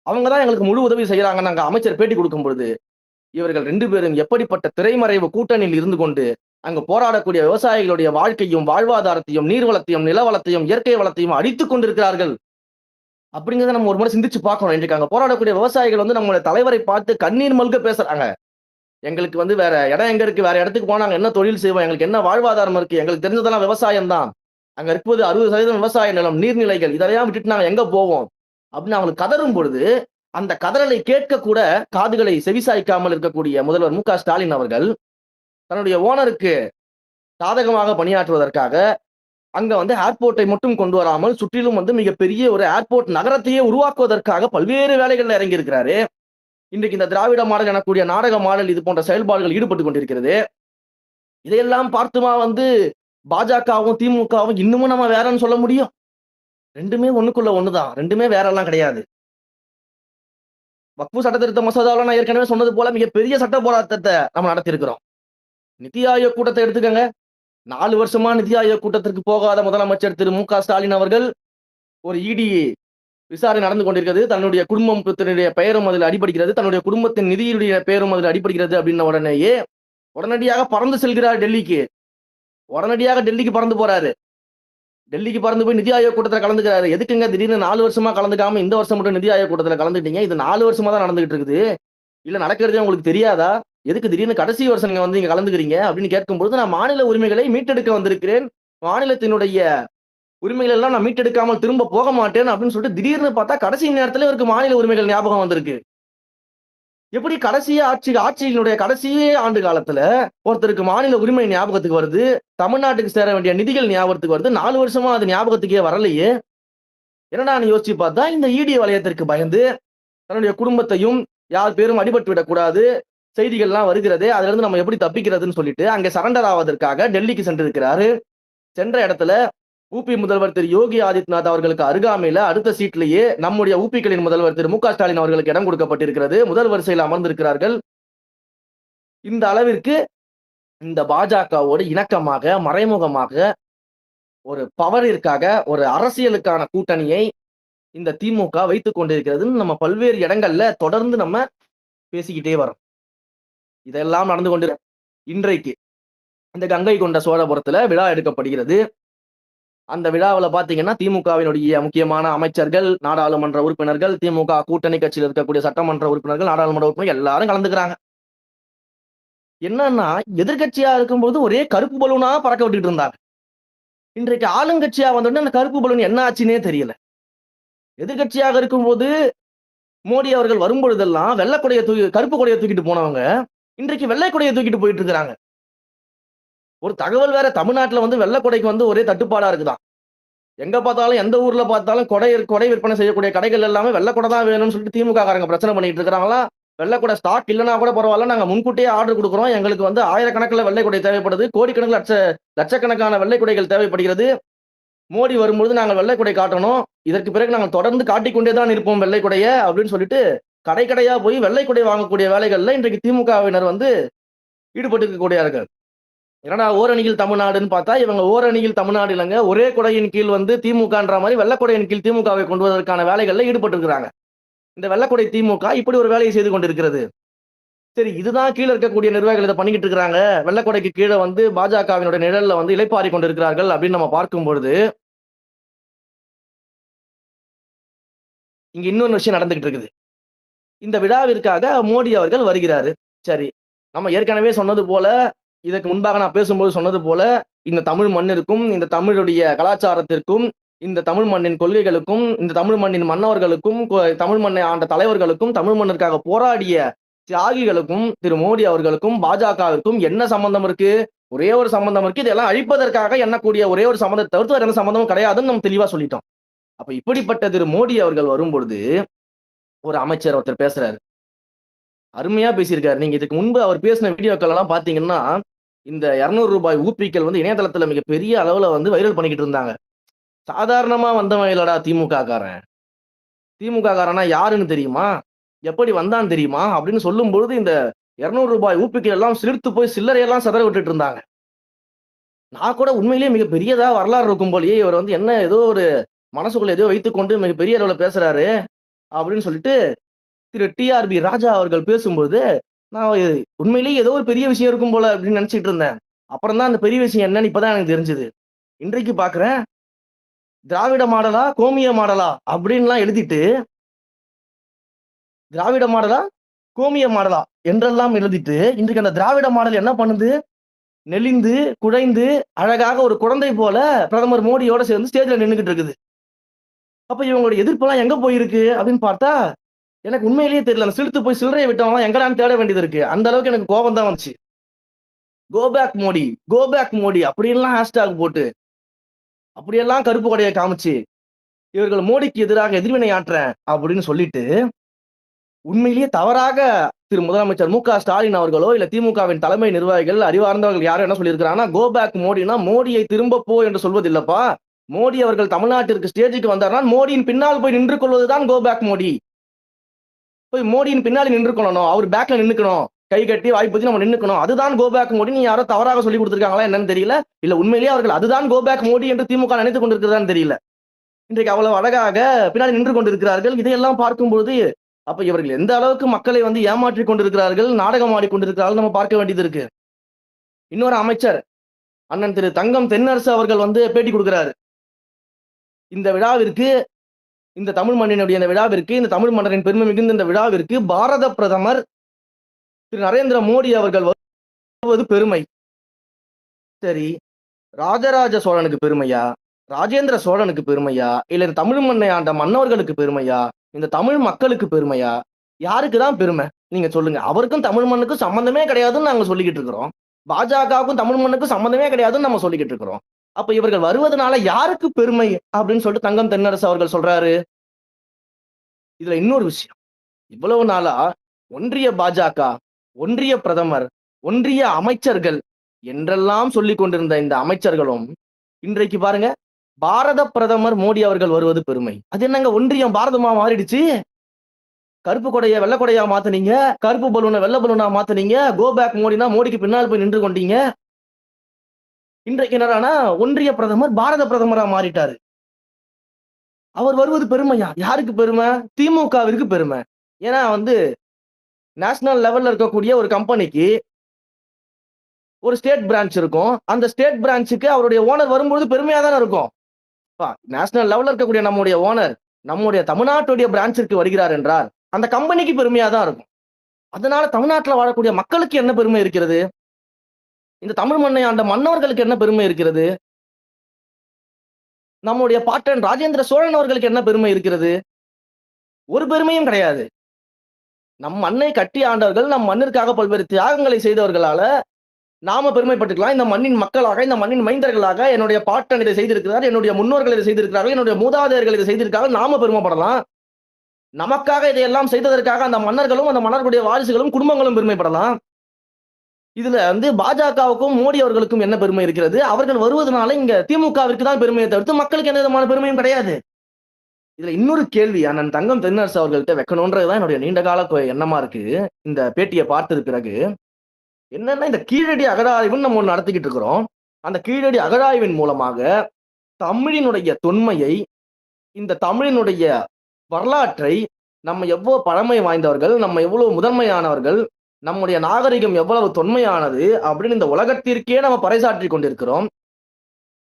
அவங்க தான் எங்களுக்கு முழு உதவி செய்யறாங்க நாங்க அமைச்சர் பேட்டி கொடுக்கும் பொழுது இவர்கள் ரெண்டு பேரும் எப்படிப்பட்ட திரைமறைவு கூட்டணியில் இருந்து கொண்டு அங்க போராடக்கூடிய விவசாயிகளுடைய வாழ்க்கையும் வாழ்வாதாரத்தையும் நீர்வளத்தையும் நிலவளத்தையும் இயற்கை வளத்தையும் அடித்துக் கொண்டிருக்கிறார்கள் அப்படிங்கிறத நம்ம ஒரு முறை சிந்திச்சு பார்க்கணும். இன்றைக்கு அங்க போராடக்கூடிய விவசாயிகள் வந்து நம்மளுடைய தலைவரை பார்த்து கண்ணீர் மல்க பேசுறாங்க. எங்களுக்கு வந்து வேற இடம் எங்க இருக்கு, வேற இடத்துக்கு போனா நாங்க என்ன தொழில் செய்வோம், எங்களுக்கு என்ன வாழ்வாதாரம் இருக்கு, எங்களுக்கு தெரிஞ்சதெல்லாம் விவசாயம் தான், அங்க இருப்பது 60% விவசாய நிலம், நீர்நிலைகள், இதெல்லாம் விட்டுட்டு நாங்க எங்க போவோம் அப்படின்னு அவங்களுக்கு கதரும் பொழுது அந்த கதறலை கேட்க கூட காதுகளை செவிசாய்க்காமல் இருக்கக்கூடிய முதல்வர் மு.க. ஸ்டாலின் அவர்கள் தன்னுடைய ஓனருக்கு சாதகமாக பணியாற்றுவதற்காக அங்க வந்து ஏர்போர்ட்டை மட்டும் கொண்டு வராமல் சுற்றிலும் வந்து மிகப்பெரிய ஒரு ஏர்போர்ட் நகரத்தையே உருவாக்குவதற்காக பல்வேறு வேலைகள்ல இறங்கி இருக்கிறாரு. இன்றைக்கு இந்த திராவிட மாடல் எனக்கூடிய நாடக மாடல் இது போன்ற செயல்பாடுகள் ஈடுபட்டு கொண்டிருக்கிறது. இதையெல்லாம் பார்த்துமா வந்து பாஜகவும் திமுகவும் இன்னமும் நம்ம வேறன்னு சொல்ல முடியும்? ரெண்டுமே ஒண்ணுக்குள்ள ஒண்ணுதான். ரெண்டுமே வேற எல்லாம் கிடையாது. வக்ஃபு சட்ட திருத்த மசோதாவில் நான் ஏற்கனவே சொன்னது போல மிகப்பெரிய சட்ட போராட்டத்தை நம்ம நடத்தியிருக்கிறோம். நிதி ஆயோக் கூட்டத்தை எடுத்துக்கங்க. 4 வருஷமா நிதி ஆயோக் கூட்டத்திற்கு போகாத முதலமைச்சர் திரு மு.க. ஸ்டாலின் அவர்கள் ஒரு இடி விசாரணை நடந்து கொண்டிருக்கிறது. தன்னுடைய குடும்பத்தினுடைய பெயரும் அதில் அடிபடுகிறது. தன்னுடைய குடும்பத்தின் நிதியுடைய பெயரும் அதில் அடிபடுகிறது அப்படின்ன உடனேயே உடனடியாக பறந்து செல்கிறார் டெல்லிக்கு. உடனடியாக டெல்லிக்கு பறந்து போறாரு. டெல்லிக்கு பறந்து போய் நிதி ஆயோக் கூட்டத்தில் கலந்துக்கிறாரு. எதுக்குங்க திடீர்னு 4 வருஷமா கலந்துக்காம இந்த வருஷம் மட்டும் நிதி ஆயோக் கூட்டத்தில் கலந்துட்டீங்க? இது 4 வருஷமா தான் நடந்துகிட்டு இருக்குது. இல்ல நடக்கிறதே உங்களுக்கு தெரியாதா? எதுக்கு திடீர்னு கடைசி வருஷம் நீங்க வந்து இங்க கலந்துக்கிறீங்க அப்படின்னு கேட்கும்போது, நான் மாநில உரிமைகளை மீட்டெடுக்க வந்திருக்கிறேன். மாநிலத்தினுடைய உரிமைகள் எல்லாம் நான் மீட்டெடுக்காமல் திரும்ப போக மாட்டேன் அப்படின்னு சொல்லிட்டு திடீர்னு பார்த்தா கடைசி நேரத்துல இவருக்கு மாநில உரிமைகள் ஞாபகம் வந்திருக்கு. எப்படி ஆட்சியினுடைய கடைசி ஆண்டு காலத்துல ஒருத்தருக்கு மாநில உரிமை ஞாபகத்துக்கு வருது, தமிழ்நாட்டுக்கு சேர வேண்டிய நிதிகள் ஞாபகத்துக்கு வருது, 4 வருஷமா அது ஞாபகத்துக்கே வரலையே. என்னடா யோசிச்சு பார்த்தா இந்த இடி வலயத்திற்கு பயந்து தன்னுடைய குடும்பத்தையும் யார் பேரும் அடிபட்டு விடக்கூடாது, செய்திகள்லாம் வருகிறது, அதுல இருந்து நம்ம எப்படி தப்பிக்கிறதுன்னு சொல்லிட்டு அங்க சரண்டர் ஆவதற்காக டெல்லிக்கு சென்றிருக்கிறாரு. சென்ற இடத்துல ஊபி முதல்வர் திரு யோகி ஆதித்யநாத் அவர்களுக்கு அருகாமையில அடுத்த சீட்லேயே நம்முடைய ஊபிக்களின் முதல்வர் திரு மு.க. ஸ்டாலின் அவர்களுக்கு இடம் கொடுக்கப்பட்டிருக்கிறது. முதல் வரிசையில் அமர்ந்திருக்கிறார்கள். இந்த அளவிற்கு இந்த பாஜகவோடு இணக்கமாக மறைமுகமாக ஒரு பவரிற்காக ஒரு அரசியலுக்கான கூட்டணியை இந்த திமுக வைத்துக் கொண்டிருக்கிறதுன்னு நம்ம பல்வேறு இடங்கள்ல தொடர்ந்து நம்ம பேசிக்கிட்டே வரோம். இதெல்லாம் நடந்து கொண்டு இன்றைக்கு இந்த கங்கை கொண்ட சோழபுரத்துல விழா எடுக்கப்படுகிறது. அந்த விழாவில் பாத்தீங்கன்னா திமுகவினுடைய முக்கியமான அமைச்சர்கள், நாடாளுமன்ற உறுப்பினர்கள், திமுக கூட்டணி கட்சியில் இருக்கக்கூடிய சட்டமன்ற உறுப்பினர்கள், நாடாளுமன்ற உறுப்பினர்கள் எல்லாரும் கலந்துக்கிறாங்க. என்னன்னா எதிர்கட்சியா இருக்கும்போது ஒரே கருப்பு பலூனா பறக்க விட்டுட்டு இருந்தாங்க. இன்றைக்கு ஆளுங்கட்சியா வந்தோடனே அந்த கருப்பு பலூன் என்ன ஆச்சுன்னே தெரியல. எதிர்கட்சியாக இருக்கும்போது மோடி அவர்கள் வரும்பொழுதெல்லாம் கருப்பு கொடையை தூக்கிட்டு போனவங்க இன்றைக்கு வெள்ளை கொடையை தூக்கிட்டு போயிட்டு இருக்கிறாங்க. ஒரு தகவல் வேற, தமிழ்நாட்டுல வந்து வெள்ளை கொடைக்கு வந்து ஒரே தட்டுப்பாடா இருக்குதான். எங்க பார்த்தாலும் எந்த ஊர்ல பார்த்தாலும் கொடை விற்பனை செய்யக்கூடிய கடைகள் எல்லாமே வெள்ளை கொடை தான் வேணும்னு சொல்லிட்டு திமுக காரங்க பிரச்சனை பண்ணிட்டு இருக்காங்களா. வெள்ளை கொடை ஸ்டாக் இல்லைன்னா கூட பரவாயில்ல, நாங்க முன்கூட்டியே ஆர்டர் கொடுக்குறோம், எங்களுக்கு வந்து ஆயிரக்கணக்கில் வெள்ளை கொடை தேவைப்படுது, கோடிக்கணக்கில் லட்சக்கணக்கான வெள்ளை கொடைகள் தேவைப்படுகிறது, மோடி வரும்பொழுது நாங்கள் வெள்ளை கொடை காட்டணும், இதற்கு பிறகு நாங்கள் தொடர்ந்து காட்டிக்கொண்டே தான் இருப்போம் வெள்ளை கொடையை அப்படின்னு சொல்லிட்டு கடையா போய் வெள்ளை கொடை வாங்கக்கூடிய வேலைகள்ல இன்றைக்கு திமுகவினர் வந்து ஈடுபட்டு இருக்கக்கூடியார்கள். என்னடா ஓரணியில் தமிழ்நாடுன்னு பார்த்தா இவங்க ஓரணியில் தமிழ்நாடு இல்லைங்க, ஒரே கொடையின் கீழ் வந்து திமுகன்ற மாதிரி வெள்ளக்கொடையின் கீழ் திமுகவை கொண்டு வருவதற்கான வேலைகள்ல ஈடுபட்டு இருக்கிறாங்க. இந்த வெள்ளக்கொடை திமுக இப்படி ஒரு வேலையை செய்து கொண்டிருக்கிறது. சரி, இதுதான் கீழே இருக்கக்கூடிய நிர்வாகிகள் இதை பண்ணிக்கிட்டு இருக்கிறாங்க, வெள்ளக்கொடைக்கு கீழே வந்து பாஜகவினுடைய நிழல்ல வந்து இளைப்பாரி கொண்டிருக்கிறார்கள் அப்படின்னு நம்ம பார்க்கும் பொழுது இங்க இன்னொரு விஷயம் நடந்துகிட்டு இருக்குது. இந்த விழாவிற்காக மோடி அவர்கள் வருகிறாரு. சரி, நம்ம ஏற்கனவே சொன்னது போல, இதற்கு முன்பாக நான் பேசும்போது சொன்னது போல, இந்த தமிழ் மண்ணிற்கும் இந்த தமிழுடைய கலாச்சாரத்திற்கும் இந்த தமிழ் மண்ணின் கொள்கைகளுக்கும் இந்த தமிழ் மண்ணின் மன்னவர்களுக்கும் தமிழ் மண்ணை ஆண்ட தலைவர்களுக்கும் தமிழ் மண்ணிற்காக போராடிய தியாகிகளுக்கும் திரு மோடி அவர்களுக்கும் பாஜகவிற்கும் என்ன சம்பந்தம் இருக்கு? ஒரே ஒரு சம்பந்தம் இருக்கு. இதெல்லாம் அழிப்பதற்காக எண்ணக்கூடிய ஒரே ஒரு சம்பந்தத்தை தவிர்த்து வேற எந்த சம்பந்தமும் கிடையாதுன்னு நம்ம தெளிவா சொல்லிட்டோம். அப்ப இப்படிப்பட்ட திரு மோடி அவர்கள் வரும்பொழுது ஒரு அமைச்சர் ஒருத்தர் பேசுறாரு, அருமையா பேசியிருக்காரு. நீங்க இதுக்கு முன்பு அவர் பேசின வீடியோக்கள் எல்லாம் பாத்தீங்கன்னா இந்த 200 ரூபாய் ஊப்பிக்கள் வந்து இணையதளத்துல மிகப்பெரிய அளவுல வந்து வைரல் பண்ணிக்கிட்டு இருந்தாங்க. சாதாரணமா வந்தவன் இல்லடா திமுக காரன், திமுக காரனா யாருன்னு தெரியுமா, எப்படி வந்தான்னு தெரியுமா அப்படின்னு சொல்லும் பொழுது இந்த 200 ரூபாய் ஊப்பிக்கள் எல்லாம் சிலிர்த்து போய் சில்லறையெல்லாம் சிதற விட்டுட்டு இருந்தாங்க. நான் கூட உண்மையிலேயே மிக பெரியதா வரலாறு இருக்கும் போலயே இவர் வந்து என்ன ஏதோ ஒரு மனசுக்குள்ள ஏதோ வைத்துக்கொண்டு மிகப்பெரிய அளவுல பேசுறாரு அப்படின்னு சொல்லிட்டு திரு டிஆர்பி ராஜா அவர்கள் பேசும்போது நான் உண்மையிலேயே ஏதோ ஒரு பெரிய விஷயம் இருக்கும் போல அப்படின்னு நினைச்சிட்டு இருந்தேன். அப்புறம் தான் அந்த பெரிய விஷயம் என்னன்னு இப்பதான் எனக்கு தெரிஞ்சது. இன்றைக்கு பாக்குறேன், திராவிட மாடலா கோமிய மாடலா அப்படின்லாம் எழுதிட்டு திராவிட மாடலா கோமிய மாடலா என்றெல்லாம் எழுதிட்டு இன்றைக்கு அந்த திராவிட மாடல் என்ன பண்ணுது, நெளிந்து குழைந்து அழகாக ஒரு குழந்தை போல பிரதமர் மோடியோட சேர்ந்து ஸ்டேஜ்ல நின்றுகிட்டு இருக்குது. அப்ப இவங்களுடைய எதிர்ப்பெல்லாம் எங்க போயிருக்கு அப்படின்னு பார்த்தா எனக்கு உண்மையிலேயே தெரியல. அந்த சிலுத்து போய் சில்லறையை விட்டவங்களாம் எங்கடான்னு தேட வேண்டியது இருக்கு. அந்த அளவுக்கு எனக்கு கோபம் தான் வந்துச்சு. Go back Modi, go back Modi அப்படியெல்லாம் ஹேஷ்டாக் போட்டு, அப்படியெல்லாம் கருப்பு கொடையை காமிச்சு, இவர்கள் மோடிக்கு எதிராக எதிர்வினை ஆற்றேன் அப்படின்னு சொல்லிட்டு, உண்மையிலேயே தவறாக திரு முதலமைச்சர் மு.க. ஸ்டாலின் அவர்களோ, இல்ல திமுகவின் தலைமை நிர்வாகிகள், அறிவார்ந்தவர்கள் யாரும் என்ன சொல்லியிருக்கிறாங்கன்னா, கோ பேக் மோடினா மோடியை திரும்ப போ என்று சொல்வதில்லப்பா. மோடி அவர்கள் தமிழ்நாட்டிற்கு ஸ்டேஜுக்கு வந்தார்னா, மோடியின் பின்னால் போய் நின்று கொள்வதுதான் கோ பேக் மோடி. போய் மோடியின் பின்னாடி நின்று கொள்ளணும். அவர் பேக்ல நின்னுக்கணும். கை கட்டி வாய்ப்பத்தி நம்ம நின்னுக்கணும். அதுதான் கோ பேக் மோடி. நீ யாரோ தவறாக சொல்லி கொடுத்திருக்காங்களா என்னன்னு தெரியல. இல்ல உண்மையிலேயே அவர்கள் அதுதான் கோ பேக் மோடி என்று திமுக நினைத்துக் கொண்டிருக்கிறதான்னு தெரியல. இன்றைக்கு அவ்வளவு அழகாக பின்னாடி நின்று கொண்டிருக்கிறார்கள். இதையெல்லாம் பார்க்கும்போது அப்ப இவர்கள் எந்த அளவுக்கு மக்களை வந்து ஏமாற்றிக் கொண்டிருக்கிறார்கள், நாடகம் ஆடிக்கொண்டிருக்கிறார்கள் நம்ம பார்க்க வேண்டியது இருக்கு. இன்னொரு அமைச்சர் அண்ணன் திரு தங்கம் தென்னரசு அவர்கள் வந்து பேட்டி கொடுக்கிறாரு. இந்த விழாவிற்கு, இந்த தமிழ் மண்ணினுடைய இந்த விழாவிற்கு, இந்த தமிழ் மன்னரின் பெருமை மிகுந்த இந்த விழாவிற்கு பாரத பிரதமர் திரு நரேந்திர மோடி அவர்கள் வருவது பெருமை. சரி, ராஜராஜ சோழனுக்கு பெருமையா, ராஜேந்திர சோழனுக்கு பெருமையா, இல்ல இந்த தமிழ் மண்ணை ஆண்ட மன்னர்களுக்கு பெருமையா, இந்த தமிழ் மக்களுக்கு பெருமையா, யாருக்கு தான் பெருமை நீங்க சொல்லுங்க. அவருக்கும் தமிழ் மண்ணுக்கும் சம்பந்தமே கிடையாதுன்னு நாங்க சொல்லிக்கிட்டு இருக்கிறோம். பாஜகவுக்கும் தமிழ் மண்ணுக்கும் சம்பந்தமே கிடையாதுன்னு நம்ம சொல்லிக்கிட்டு இருக்கிறோம். அப்ப இவர்கள் வருவதனால யாருக்கு பெருமை அப்படின்னு சொல்லிட்டு தங்கம் தென்னரசு அவர்கள் சொல்றாரு. இதுல இன்னொரு விஷயம், இவ்வளவு நாளா ஒன்றிய பாஜக, ஒன்றிய பிரதமர், ஒன்றிய அமைச்சர்கள் என்றெல்லாம் சொல்லிக் கொண்டிருந்த இந்த அமைச்சர்களும் இன்றைக்கு பாருங்க, பாரத பிரதமர் மோடி அவர்கள் வருவது பெருமை. அது என்னங்க ஒன்றியம் பாரதமா மாறிடுச்சு? கருப்பு கொடைய வெள்ளை கொடையா மாத்துனீங்க, கருப்பு பலூனை வெள்ளை பலூனா மாத்துனீங்க, கோ பேக் மோடினா மோடிக்கு பின்னால் போய் நின்று கொண்டீங்க. இன்றைக்கு என்னடானா ஒன்றிய பிரதமர் பாரத பிரதமரா மாறிட்டாரு. அவர் வருவது பெருமையா? யாருக்கு பெருமை? திமுகவிற்கு பெருமை. ஏன்னா வந்து நேஷனல் லெவல்ல இருக்கக்கூடிய ஒரு கம்பெனிக்கு ஒரு ஸ்டேட் பிரான்ச் இருக்கும். அந்த ஸ்டேட் பிரான்ச்சுக்கு அவருடைய ஓனர் வரும்போது பெருமையா தானே இருக்கும். நேஷனல் லெவல்ல இருக்கக்கூடிய நம்முடைய ஓனர் நம்முடைய தமிழ்நாட்டுடைய பிரான்ச்சிற்கு வருகிறார் என்றால் அந்த கம்பெனிக்கு பெருமையா தான் இருக்கும். அதனால தமிழ்நாட்டில் வாழக்கூடிய மக்களுக்கு என்ன பெருமை இருக்கிறது? இந்த தமிழ் மண்ணை ஆண்ட மன்னர்களுக்கு என்ன பெருமை இருக்கிறது? நம்முடைய பாட்டன் ராஜேந்திர சோழன் அவர்களுக்கு என்ன பெருமை இருக்கிறது? ஒரு பெருமையும் கிடையாது. நம் மண்ணை கட்டி ஆண்டவர்கள், நம் மண்ணிற்காக பல்வேறு தியாகங்களை செய்தவர்களால நாம பெருமைப்பட்டுக்கலாம். இந்த மண்ணின் மக்களாக, இந்த மண்ணின் மைந்தர்களாக என்னுடைய பாட்டன் இதை செய்திருக்கிறார், என்னுடைய முன்னோர்கள் இதை செய்திருக்கிறார்கள், என்னுடைய மூதாதையர்கள் இதை செய்திருக்காங்க, நாம பெருமைப்படலாம். நமக்காக இதையெல்லாம் செய்ததற்காக அந்த மன்னர்களும் அந்த மன்னர்களுடைய வாரிசுகளும் குடும்பங்களும் பெருமைப்படலாம். இதுல வந்து பாஜகவுக்கும் மோடி அவர்களுக்கும் என்ன பெருமை இருக்கிறது? அவர்கள் வருவதனால இங்க திமுகவிற்கு தான் பெருமையை தவிர்த்து மக்களுக்கு எந்த விதமான பெருமையும் கிடையாது. இதுல இன்னொரு கேள்வி அண்ணன் தங்கம் தென்னரசு அவர்கள்ட்ட வைக்கணும்ன்றதுதான் என்னுடைய நீண்ட கால எண்ணமா இருக்கு. இந்த பேட்டியை பார்த்தது பிறகு என்னன்னா, இந்த கீழடி அகழாய்வுன்னு நம்ம ஒண்ணு நடத்திக்கிட்டு இருக்கிறோம். அந்த கீழடி அகழாய்வின் மூலமாக தமிழினுடைய தொன்மையை, இந்த தமிழினுடைய வரலாற்றை, நம்ம எவ்வளவு பழமை வாய்ந்தவர்கள், நம்ம எவ்வளவு முதன்மையானவர்கள், நம்முடைய நாகரிகம் எவ்வளவு தொன்மையானது அப்படின்னு இந்த உலகத்திற்கே நம்ம பறைசாற்றி கொண்டிருக்கிறோம்.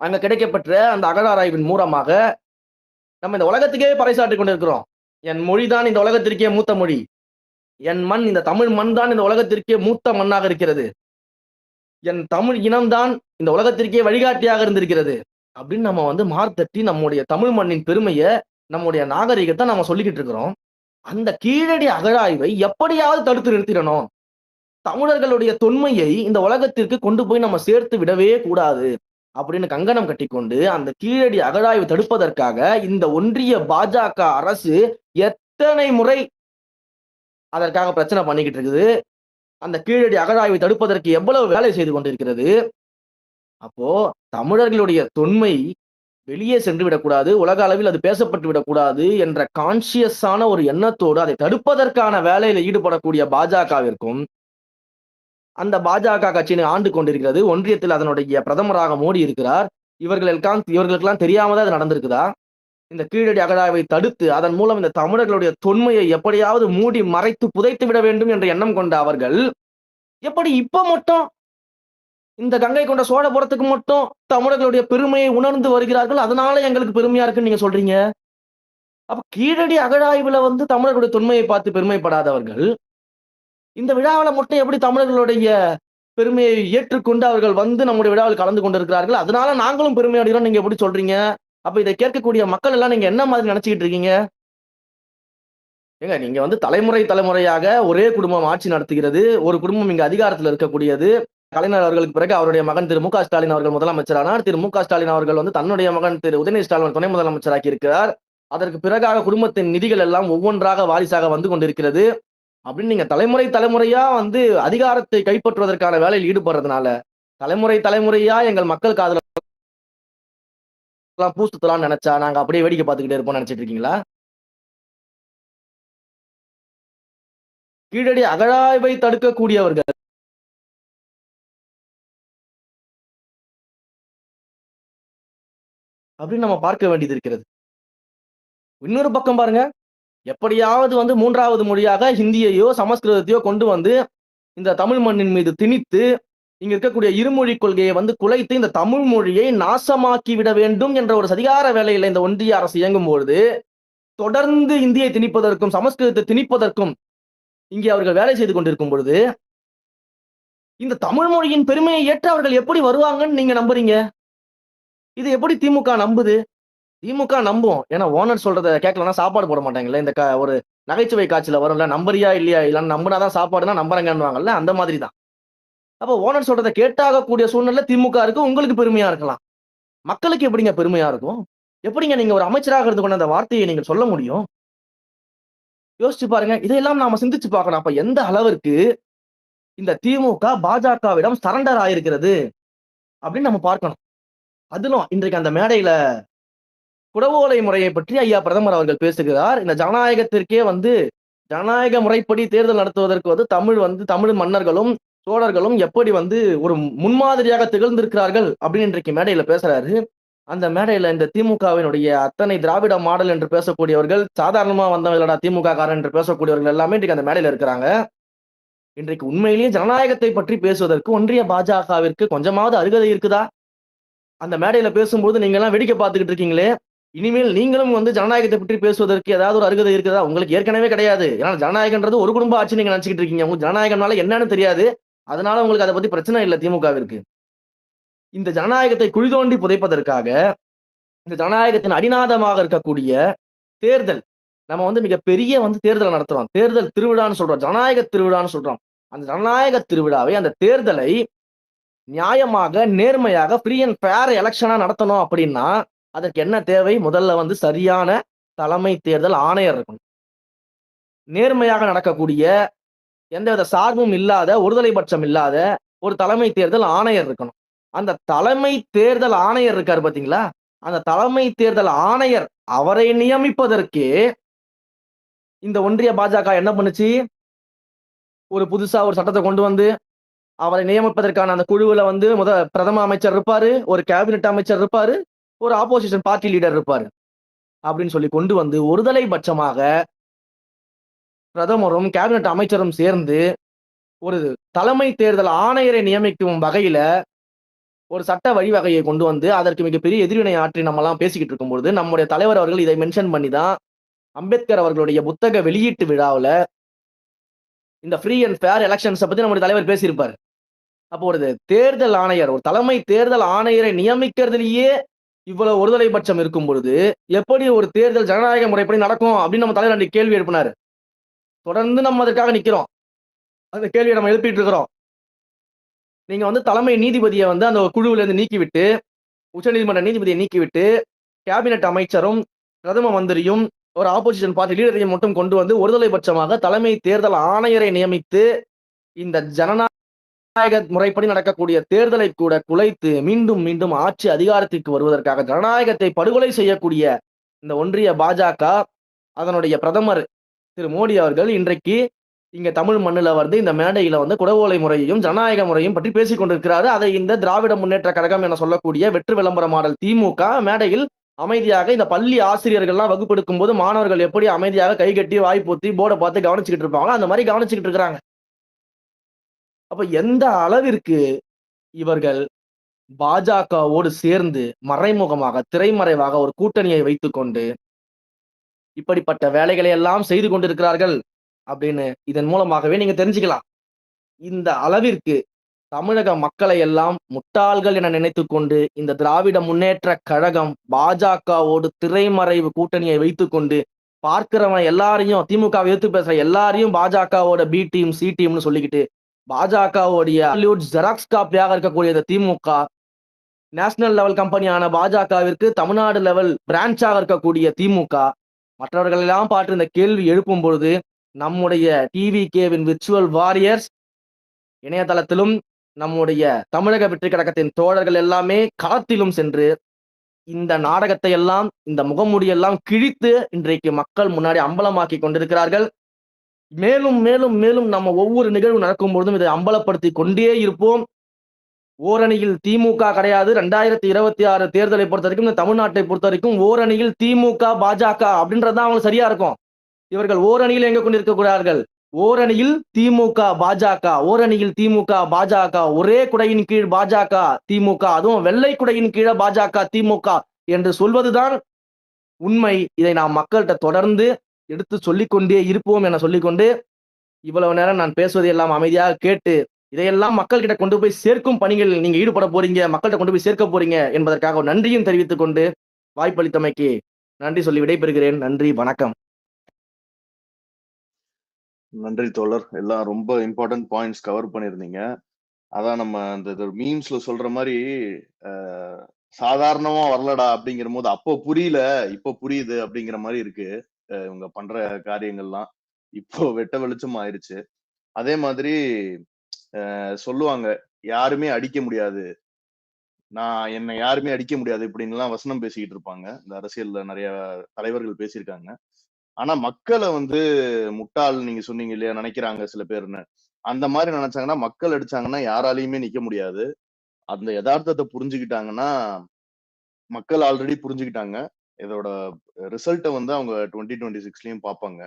அங்க கிடைக்கப்பெற்ற அந்த அகழாராய்வின் மூலமாக நம்ம இந்த உலகத்துக்கே பறைசாற்றி கொண்டிருக்கிறோம். என் மொழிதான் இந்த உலகத்திற்கே மூத்த மொழி, என் மண், இந்த தமிழ் மண் தான் இந்த உலகத்திற்கே மூத்த மண்ணாக இருக்கிறது, என் தமிழ் இனம்தான் இந்த உலகத்திற்கே வழிகாட்டியாக இருந்திருக்கிறது அப்படின்னு நம்ம வந்து மார்த்தட்டி நம்முடைய தமிழ் மண்ணின் பெருமையை, நம்முடைய நாகரிகத்தை நம்ம சொல்லிக்கிட்டு இருக்கிறோம். அந்த கீழடி அகழாய்வை எப்படியாவது தடுத்து நிறுத்திடணும். தமிழர்களுடைய தொன்மையை இந்த உலகத்திற்கு கொண்டு போய் நம்ம சேர்த்து விடவே கூடாது அப்படின்னு கங்கணம் கட்டிக்கொண்டு அந்த கீழடி அகழாய்வு தடுப்பதற்காக இந்த ஒன்றிய பாஜக அரசு எத்தனை முறை அதற்காக பிரச்சனை பண்ணிக்கிட்டு இருக்குது. அந்த கீழடி அகழாய்வை தடுப்பதற்கு எவ்வளவு வேலை செய்து கொண்டிருக்கிறது. அப்போ தமிழர்களுடைய தொன்மை வெளியே சென்று விடக்கூடாது, உலக அளவில் அது பேசப்பட்டு விடக்கூடாது என்ற கான்சியஸான ஒரு எண்ணத்தோடு அதை தடுப்பதற்கான வேலையில ஈடுபடக்கூடிய பாஜகவிற்கும், அந்த பாஜக கட்சியினை ஆண்டு கொண்டிருக்கிறது, ஒன்றியத்தில் அதனுடைய பிரதமராக மோடி இருக்கிறார், இவர்களுக்கெல்லாம் தெரியாம தான் அது நடந்திருக்குதா? இந்த கீழடி அகழாய்வை தடுத்து அதன் மூலம் இந்த தமிழர்களுடைய தொன்மையை எப்படியாவது மூடி மறைத்து புதைத்து விட வேண்டும் என்ற எண்ணம் கொண்ட அவர்கள் எப்படி இப்ப மட்டும் இந்த கங்கை கொண்ட சோழபுரத்துக்கு மட்டும் தமிழர்களுடைய பெருமையை உணர்ந்து வருகிறார்கள், அதனால எங்களுக்கு பெருமையா இருக்குன்னு நீங்க சொல்றீங்க? அப்ப கீழடி அகழாய்வுல வந்து தமிழர்களுடைய தொன்மையை பார்த்து பெருமைப்படாதவர்கள் இந்த விழாவில் மட்டும் எப்படி தமிழர்களுடைய பெருமையை ஏற்றுக்கொண்டு அவர்கள் வந்து நம்முடைய விழாவில் கலந்து கொண்டிருக்கிறார்கள், அதனால நாங்களும் பெருமை அடைகிறோம் நீங்க எப்படி சொல்றீங்க? அப்ப இதை கேட்கக்கூடிய மக்கள் எல்லாம் நீங்க என்ன மாதிரி நினைச்சுக்கிட்டு இருக்கீங்க? ஏங்க நீங்க வந்து தலைமுறை தலைமுறையாக ஒரே குடும்பம் ஆட்சி நடத்துகிறது. ஒரு குடும்பம் இங்க அதிகாரத்துல இருக்கக்கூடியது. கலைஞர் அவர்களுக்கு பிறகு அவருடைய மகன் திரு மு.க. ஸ்டாலின் அவர்கள் முதலமைச்சரானார். திரு மு.க. ஸ்டாலின் அவர்கள் வந்து தன்னுடைய மகன் திரு உதயநிதி ஸ்டாலின் துணை முதலமைச்சராக்கி இருக்கிறார். அதற்கு பிறகாக குடும்பத்தின் நிதிகள் எல்லாம் ஒவ்வொன்றாக வாரிசாக வந்து கொண்டிருக்கிறது. அப்படின்னு நீங்க தலைமுறை தலைமுறையா வந்து அதிகாரத்தை கைப்பற்றுவதற்கான வேலையில் ஈடுபடுறதுனால, தலைமுறை தலைமுறையா எங்கள் மக்கள் காதுல பூ சுத்தலாம்னு நினைச்சா, நாங்க அப்படியே வேடிக்கை பார்த்துக்கிட்டே இருப்போம்னு நினைச்சிட்டு இருக்கீங்களா? கீழடி அகழாய்வை தடுக்கக்கூடியவர்கள் அப்படின்னு நம்ம பார்க்க வேண்டியது இருக்கிறது. இன்னொரு பக்கம் பாருங்க, எப்படியாவது வந்து 3வது மொழியாக ஹிந்தியையோ, சமஸ்கிருதத்தையோ கொண்டு வந்து இந்த தமிழ் மண்ணின் மீது திணித்து, இங்க இருக்கக்கூடிய இருமொழி கொள்கையை வந்து குலைத்து இந்த தமிழ் மொழியை நாசமாக்கி விட வேண்டும் என்ற ஒரு சதிகார வேலையில இந்த ஒன்றிய அரசு இயங்கும் பொழுது, தொடர்ந்து இந்தியை திணிப்பதற்கும், சமஸ்கிருதத்தை திணிப்பதற்கும் இங்கே அவர்கள் வேலை செய்து கொண்டிருக்கும் பொழுது, இந்த தமிழ் மொழியின் பெருமையை ஏற்று அவர்கள் எப்படி வருவாங்கன்னு நீங்க நம்புறீங்க? இது எப்படி திமுக நம்புது? திமுக நம்பும். ஏன்னா ஓனர் சொல்றத கேட்கலன்னா சாப்பாடு போட மாட்டாங்கல்ல. இந்த ஒரு நகைச்சுவை காட்சியில வரும்ல, நம்புறியா இல்லையா? இல்ல நம்புனாதான் சாப்பாடுனா நம்புறேங்கன்னுவாங்கல்ல, அந்த மாதிரி தான். அப்ப ஓனர் சொல்றத கேட்டாகக்கூடிய சூழ்நிலை திமுக இருக்கு. உங்களுக்கு பெருமையா இருக்கலாம். மக்களுக்கு எப்படிங்க பெருமையா இருக்கும்? எப்படிங்க நீங்க ஒரு அமைச்சராக இருந்து கொண்டு அந்த வார்த்தையை நீங்க சொல்ல முடியும்? யோசிச்சு பாருங்க. இதையெல்லாம் நாம சிந்திச்சு பார்க்கணும். அப்ப எந்த அளவிற்கு இந்த திமுக பாஜகவிடம் சரண்டர் ஆயிருக்கிறது அப்படின்னு நம்ம பார்க்கணும். அதிலும் இன்றைக்கு அந்த மேடையில குடவோலை முறையை பற்றி ஐயா பிரதமர் அவர்கள் பேசுகிறார். இந்த ஜனநாயகத்திற்கே வந்து ஜனநாயக முறைப்படி தேர்தல் நடத்துவதற்கு வந்து தமிழ் மன்னர்களும் சோழர்களும் எப்படி வந்து ஒரு முன்மாதிரியாக திகழ்ந்திருக்கிறார்கள் அப்படின்னு இன்றைக்கு மேடையில பேசுறாரு. அந்த மேடையில இந்த திமுகவினுடைய அத்தனை திராவிட மாடல் என்று பேசக்கூடியவர்கள், சாதாரணமா வந்தவங்களடா திமுக காரன் என்று பேசக்கூடியவர்கள் எல்லாமே இன்றைக்கு அந்த மேடையில இருக்கிறாங்க. இன்றைக்கு உண்மையிலேயே ஜனநாயகத்தை பற்றி பேசுவதற்கு ஒன்றிய பாஜகவிற்கு கொஞ்சமாவது அருகதை இருக்குதா? அந்த மேடையில பேசும்போது நீங்க எல்லாம் வேடிக்கை பார்த்துக்கிட்டு இருக்கீங்களே, இனிமேல் நீங்களும் வந்து ஜனநாயகத்தை பற்றி பேசுவதற்கு ஏதாவது ஒரு அருகதை இருக்குதா? உங்களுக்கு ஏற்கனவே கிடையாது. ஏன்னா ஜனநாயகன்றது ஒரு குடும்ப ஆட்சி நீங்க நினைச்சுக்கிட்டு இருக்கீங்க. உங்களுக்கு ஜனநாயகம்னால என்னன்னு தெரியாது. அதனால உங்களுக்கு அதை பத்தி பிரச்சனை இல்லை திமுகவிற்கு. இந்த ஜனநாயகத்தை குழி தோண்டி புதைப்பதற்காக, இந்த ஜனநாயகத்தின் அடிநாதமாக இருக்கக்கூடிய தேர்தல், நம்ம வந்து மிகப்பெரிய வந்து தேர்தலை நடத்துறோம். தேர்தல் திருவிழான்னு சொல்றோம். ஜனநாயக திருவிழான்னு சொல்றோம். அந்த ஜனநாயக திருவிழாவை, அந்த தேர்தலை நியாயமாக, நேர்மையாக, ஃப்ரீ அண்ட் ஃபேர் எலெக்ஷனா நடத்தணும் அப்படின்னா, அதற்கு என்ன தேவை? முதல்ல வந்து சரியான தலைமை தேர்தல் ஆணையர் இருக்கணும். நேர்மையாக நடக்கக்கூடிய, எந்தவித சார்பும் இல்லாத, ஒருதலை பட்சம் இல்லாத ஒரு தலைமை தேர்தல் ஆணையர் இருக்கணும். அந்த தலைமை தேர்தல் ஆணையர் இருக்காரு பாத்தீங்களா? அந்த தலைமை தேர்தல் ஆணையர் அவரை நியமிப்பதற்கே இந்த ஒன்றிய பாஜக என்ன பண்ணுச்சு? ஒரு புதுசா ஒரு சட்டத்தை கொண்டு வந்து அவரை நியமிப்பதற்கான அந்த குழுவுல வந்து பிரதம அமைச்சர் இருப்பாரு, ஒரு கேபினெட் அமைச்சர் இருப்பாரு, ஒரு ஆப்போசிஷன் பார்ட்டி லீடர் இருப்பாரு அப்படின்னு சொல்லி கொண்டு வந்து ஒருதலை பட்சமாக பிரதமரும் கேபினெட் அமைச்சரும் சேர்ந்து ஒரு தலைமை தேர்தல் ஆணையரை நியமிக்கும் வகையில ஒரு சட்ட வழிவகையை கொண்டு வந்து அதற்கு மிகப்பெரிய எதிர்வினை ஆற்றி நம்ம எல்லாம் பேசிக்கிட்டு இருக்கும் பொழுது நம்முடைய தலைவர் அவர்கள் இதை மென்ஷன் பண்ணி தான் அம்பேத்கர் அவர்களுடைய புத்தக வெளியீட்டு விழாவில் இந்த ஃப்ரீ அண்ட் ஃபேர் எலெக்ஷன்ஸை பத்தி நம்முடைய தலைவர் பேசியிருப்பார். அப்போ ஒரு தேர்தல் ஆணையர், ஒரு தலைமை தேர்தல் ஆணையரை நியமிக்கிறதுலயே இவ்வளவு ஒருதலை பட்சம் இருக்கும் பொழுது எப்படி ஒரு தேர்தல் ஜனநாயக முறைப்படி நடக்கும் அப்படின்னு நம்ம தலைவர் அன்றைக்கு கேள்வி எழுப்பினாரு. தொடர்ந்து நம்ம அதற்காக நிக்கிறோம். அந்த கேள்வியை நம்ம எழுப்பிட்டு இருக்கிறோம். நீங்க வந்து தலைமை நீதிபதியை வந்து அந்த குழுவில இருந்து நீக்கிவிட்டு, உச்சநீதிமன்ற நீதிபதியை நீக்கிவிட்டு, கேபினெட் அமைச்சரும் பிரதம மந்திரியும் ஒரு ஆப்போசிஷன் பார்ட்டி லீடரையும் மட்டும் கொண்டு வந்து ஒருதலை பட்சமாக தலைமை தேர்தல் ஆணையரை நியமித்து இந்த ஜனநாயக முறைப்படி நடக்கக்கூடிய தேர்தலை கூட குலைத்து மீண்டும் மீண்டும் ஆட்சி அதிகாரத்திற்கு வருவதற்காக ஜனநாயகத்தை படுகொலை செய்யக்கூடிய இந்த ஒன்றிய பாஜக, அதனுடைய பிரதமர் திரு மோடி அவர்கள் இன்றைக்கு இங்க தமிழ் மண்ணுல வந்து இந்த மேடையில வந்து குடவோலை முறையையும் ஜனநாயக முறையும் பற்றி பேசிக் கொண்டிருக்கிறாரு. அதை இந்த திராவிட முன்னேற்ற கழகம் என சொல்லக்கூடிய வெற்று விளம்பர மாடல் திமுக மேடையில் அமைதியாக இந்த பள்ளி ஆசிரியர்கள்லாம் வகுப்பெடுக்கும் போது மாணவர்கள் எப்படி அமைதியாக கைகட்டி வாய்ப்பூத்தி போர்டை பார்த்து கவனிச்சுக்கிட்டு இருப்பாங்க, அந்த மாதிரி கவனிச்சுக்கிட்டு இருக்கிறாங்க. அப்ப எந்த அளவிற்கு இவர்கள் பாஜகவோடு சேர்ந்து மறைமுகமாக திரைமறைவாக ஒரு கூட்டணியை வைத்துக்கொண்டு இப்படிப்பட்ட வேலைகளை எல்லாம் செய்து கொண்டிருக்கிறார்கள் அப்படின்னு இதன் மூலமாகவே நீங்க தெரிஞ்சுக்கலாம். இந்த அளவிற்கு தமிழக மக்களை எல்லாம் முட்டாள்கள் என நினைத்துக் கொண்டு இந்த திராவிட முன்னேற்ற கழகம் பாஜகவோடு திரைமறைவு கூட்டணியை வைத்துக் கொண்டு பார்க்கிறவன் எல்லாரையும் திமுகவை எதிர்த்து பேசுற எல்லாரையும் பாஜகவோட பி டீம் சி டீம்னு சொல்லிக்கிட்டு பாஜகவுடைய ஜெராக்ஸ் காப்பியாக இருக்கக்கூடிய இந்த திமுக நேஷனல் லெவல் கம்பெனியான பாஜகவிற்கு தமிழ்நாடு லெவல் பிரான்ச்சாக இருக்கக்கூடிய திமுக மற்றவர்கள் எல்லாம் பார்த்து இந்த கேள்வி எழுப்பும் பொழுது நம்முடைய டிவிகேவின் விர்ச்சுவல் வாரியர்ஸ் இணையதளத்திலும் நம்முடைய தமிழக வெற்றி கழகத்தின் தோழர்கள் எல்லாமே களத்திலும் சென்று இந்த நாடகத்தை எல்லாம் இந்த முகமூடியெல்லாம் கிழித்து இன்றைக்கு மக்கள் முன்னாடி அம்பலமாக்கி கொண்டிருக்கிறார்கள். மேலும் மேலும் மேலும் நம்ம ஒவ்வொரு நிகழ்வு நடக்கும் பொழுதும் இதை அம்பலப்படுத்தி கொண்டே இருப்போம். ஓரணியில் திமுக கிடையாது. 2026 தேர்தலை பொறுத்த வரைக்கும் இந்த தமிழ்நாட்டை பொறுத்த வரைக்கும் ஓரணியில் திமுக பாஜக அப்படின்றதுதான் அவங்களுக்கு சரியா இருக்கும். இவர்கள் ஓரணியில் எங்க கொண்டிருக்கிறார்கள்? ஓரணியில் திமுக பாஜக, ஓரணியில் திமுக பாஜக, ஒரே குடையின் கீழ் பாஜக திமுக, அதுவும் வெள்ளை குடையின் கீழே பாஜக திமுக என்று சொல்வதுதான் உண்மை. இதை நாம் மக்கள்கிட்ட தொடர்ந்து எடுத்து சொல்லிக்கொண்டே இருப்போம் என சொல்லிக்கொண்டு இவ்வளவு நேரம் நான் பேசுவதை எல்லாம் அமைதியாக கேட்டு இதையெல்லாம் மக்கள்கிட்ட கொண்டு போய் சேர்க்கும் பணிகளில் நீங்க ஈடுபட போறீங்க, மக்கள்கிட்ட கொண்டு போய் சேர்க்க போறீங்க என்பதற்காக நன்றியும் தெரிவித்துக் கொண்டு வாய்ப்பளித்தமைக்கு நன்றி சொல்லி விடைபெறுகிறேன். நன்றி, வணக்கம். நன்றி தோழர். எல்லாம் ரொம்ப இம்பார்ட்டன்ட் பாயிண்ட்ஸ் கவர் பண்ணியிருந்தீங்க. அதான் நம்ம அந்த மீம்ஸ்ல சொல்ற மாதிரி சாதாரணமா வரலடா அப்படிங்கிற போது அப்போ புரியல, இப்போ புரியுது அப்படிங்கிற மாதிரி இருக்கு. இவங்க பண்ற காரியங்கள்லாம் இப்போ வெட்ட வெளிச்சம் ஆயிருச்சு. அதே மாதிரி சொல்லுவாங்க, யாருமே அடிக்க முடியாது, என்னை யாருமே அடிக்க முடியாது இப்படின்லாம் வசனம் பேசிக்கிட்டு இருப்பாங்க. இந்த அரசியல்ல நிறைய தலைவர்கள் பேசியிருக்காங்க. ஆனா மக்களை முட்டாள் நீங்க சொன்னீங்க இல்லையா, நினைக்கிறாங்க சில பேர்னு. அந்த மாதிரி நினைச்சாங்கன்னா மக்கள் அடிச்சாங்கன்னா யாராலையுமே நிக்க முடியாது. அந்த யதார்த்தத்தை புரிஞ்சுக்கிட்டாங்கன்னா மக்கள் ஆல்ரெடி புரிஞ்சுக்கிட்டாங்க. இதோட ரிசல்ட்டை அவங்க 2026லயும் பார்ப்பாங்க.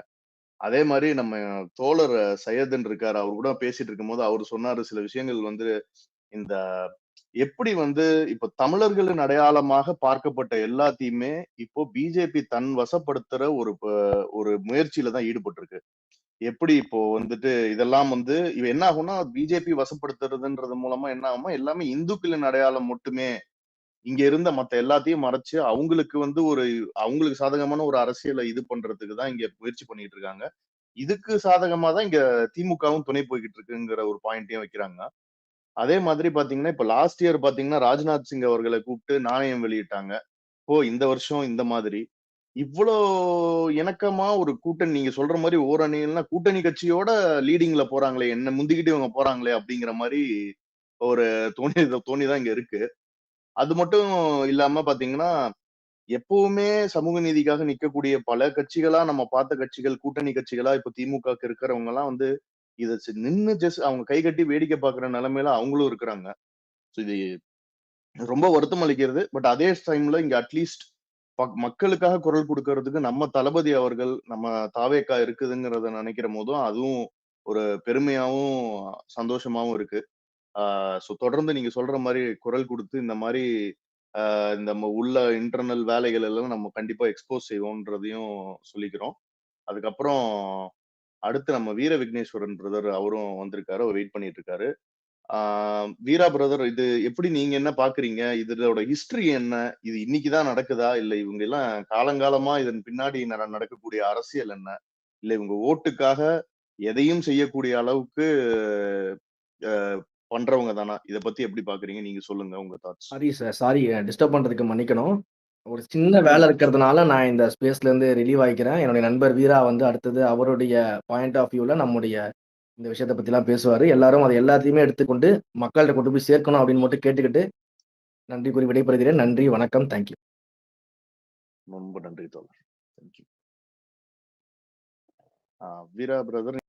அதே மாதிரி நம்ம தோழர் சையதன் இருக்காரு, அவர் கூட பேசிட்டு இருக்கும் போது அவர் சொன்னாரு சில விஷயங்கள் இந்த எப்படி இப்ப தமிழர்களின் அடையாளமாக பார்க்கப்பட்ட எல்லாத்தையுமே இப்போ பிஜேபி தன் வசப்படுத்துற ஒரு முயற்சியில தான் ஈடுபட்டு இருக்கு. எப்படி இப்போ இதெல்லாம் இவ என்ன ஆகும்னா பிஜேபி வசப்படுத்துறதுன்றது மூலமா என்ன ஆகுமா, எல்லாமே இந்துக்களின் அடையாளம் மட்டுமே இங்க இருந்த மத்த எல்லாத்தையும் மறைச்சு அவங்களுக்கு அவங்களுக்கு சாதகமான ஒரு அரசியலை இது பண்றதுக்கு தான் இங்க முயற்சி பண்ணிட்டு இருக்காங்க. இதுக்கு சாதகமா தான் இங்க திமுகவும் துணை போய்கிட்டு இருக்குங்கிற ஒரு பாயிண்டையும் வைக்கிறாங்க. அதே மாதிரி பாத்தீங்கன்னா இப்ப லாஸ்ட் இயர் பாத்தீங்கன்னா ராஜ்நாத் சிங் அவர்களை கூப்பிட்டு நாணயம் வெளியிட்டாங்க. இந்த வருஷம் இந்த மாதிரி இவ்வளோ இணக்கமா ஒரு கூட்டணி, நீங்க சொல்ற மாதிரி ஓரணின்னா கூட்டணி கட்சியோட லீடிங்ல போறாங்களே, என்ன முந்திக்கிட்டு இவங்க போறாங்களே அப்படிங்கிற மாதிரி ஒரு தோணிதான் இங்க இருக்கு. அது மட்டும் இல்லாம பாத்தீங்கன்னா எப்பவுமே சமூக நீதிக்காக நிக்கக்கூடிய பல கட்சிகளா நம்ம பார்த்த கட்சிகள், கூட்டணி கட்சிகளா இப்ப திமுக இருக்கிறவங்க எல்லாம் இத நின்னு ஜஸ்ட் அவங்க கை கட்டி வேடிக்கை பாக்குற நிலைமையில அவங்களும் இருக்கிறாங்க. இது ரொம்ப வருத்தம் அளிக்கிறது. பட் அதே டைம்ல இங்க அட்லீஸ்ட் மக்களுக்காக குரல் கொடுக்கறதுக்கு நம்ம தளபதி அவர்கள், நம்ம தாவேக்கா இருக்குதுங்கிறத நினைக்கிற போதும் அதுவும் ஒரு பெருமையாவும் சந்தோஷமாவும் இருக்கு. தொடர்ந்து நீங்க சொல்ற மாதிரி குரல் கொடுத்து இந்த மாதிரி இந்த உள்ள இன்டர்னல் வேலைகள் எல்லாம் நம்ம கண்டிப்பா எக்ஸ்போஸ் செய்வோம்ன்றதையும் சொல்லிக்கிறோம். அதுக்கப்புறம் அடுத்து நம்ம வீர விக்னேஸ்வரன் பிரதர் அவரும் வந்திருக்காரு, அவர் வெயிட் பண்ணிட்டு இருக்காரு. வீரா பிரதர், இது எப்படி நீங்க என்ன பாக்குறீங்க? இதோட ஹிஸ்டரி என்ன? இது இன்னைக்குதான் நடக்குதா, இல்ல இவங்க எல்லாம் காலங்காலமா இதன் பின்னாடி நடக்கக்கூடிய அரசியல் என்ன? இல்ல இவங்க ஓட்டுக்காக எதையும் செய்யக்கூடிய அளவுக்கு பண்றவங்க தானா? இத பத்தி எப்படி பாக்குறீங்க? நீங்க சொல்லுங்க உங்க thoughts. Sorry sir, sorry disturb பண்றதுக்கு மன்னிக்கணும். ஒரு சின்ன வேலை இருக்கிறதுனால நான் இந்த ஸ்பேஸ்ல இருந்து ரிலீவ் ஆகிக்கிறேன். என்னுடைய நண்பர் வீரா அடுத்தது அவருடைய பாயிண்ட் ஆஃப் வியூல நம்முடைய இந்த விஷயத்தை பத்தி எல்லாம் பேசுவாரு. எல்லாரும் அதை எல்லாத்தையுமே எடுத்துக்கொண்டு மக்கள்கிட்ட கொண்டு போய் சேர்க்கணும் அப்படின்னு மட்டும் கேட்டுக்கிட்டு நன்றி கூறி விடைபெறுகிறேன். நன்றி, வணக்கம், தேங்க்யூ. ரொம்ப நன்றி தோழர். தேங்க்யூ. வீரா பிரதர்.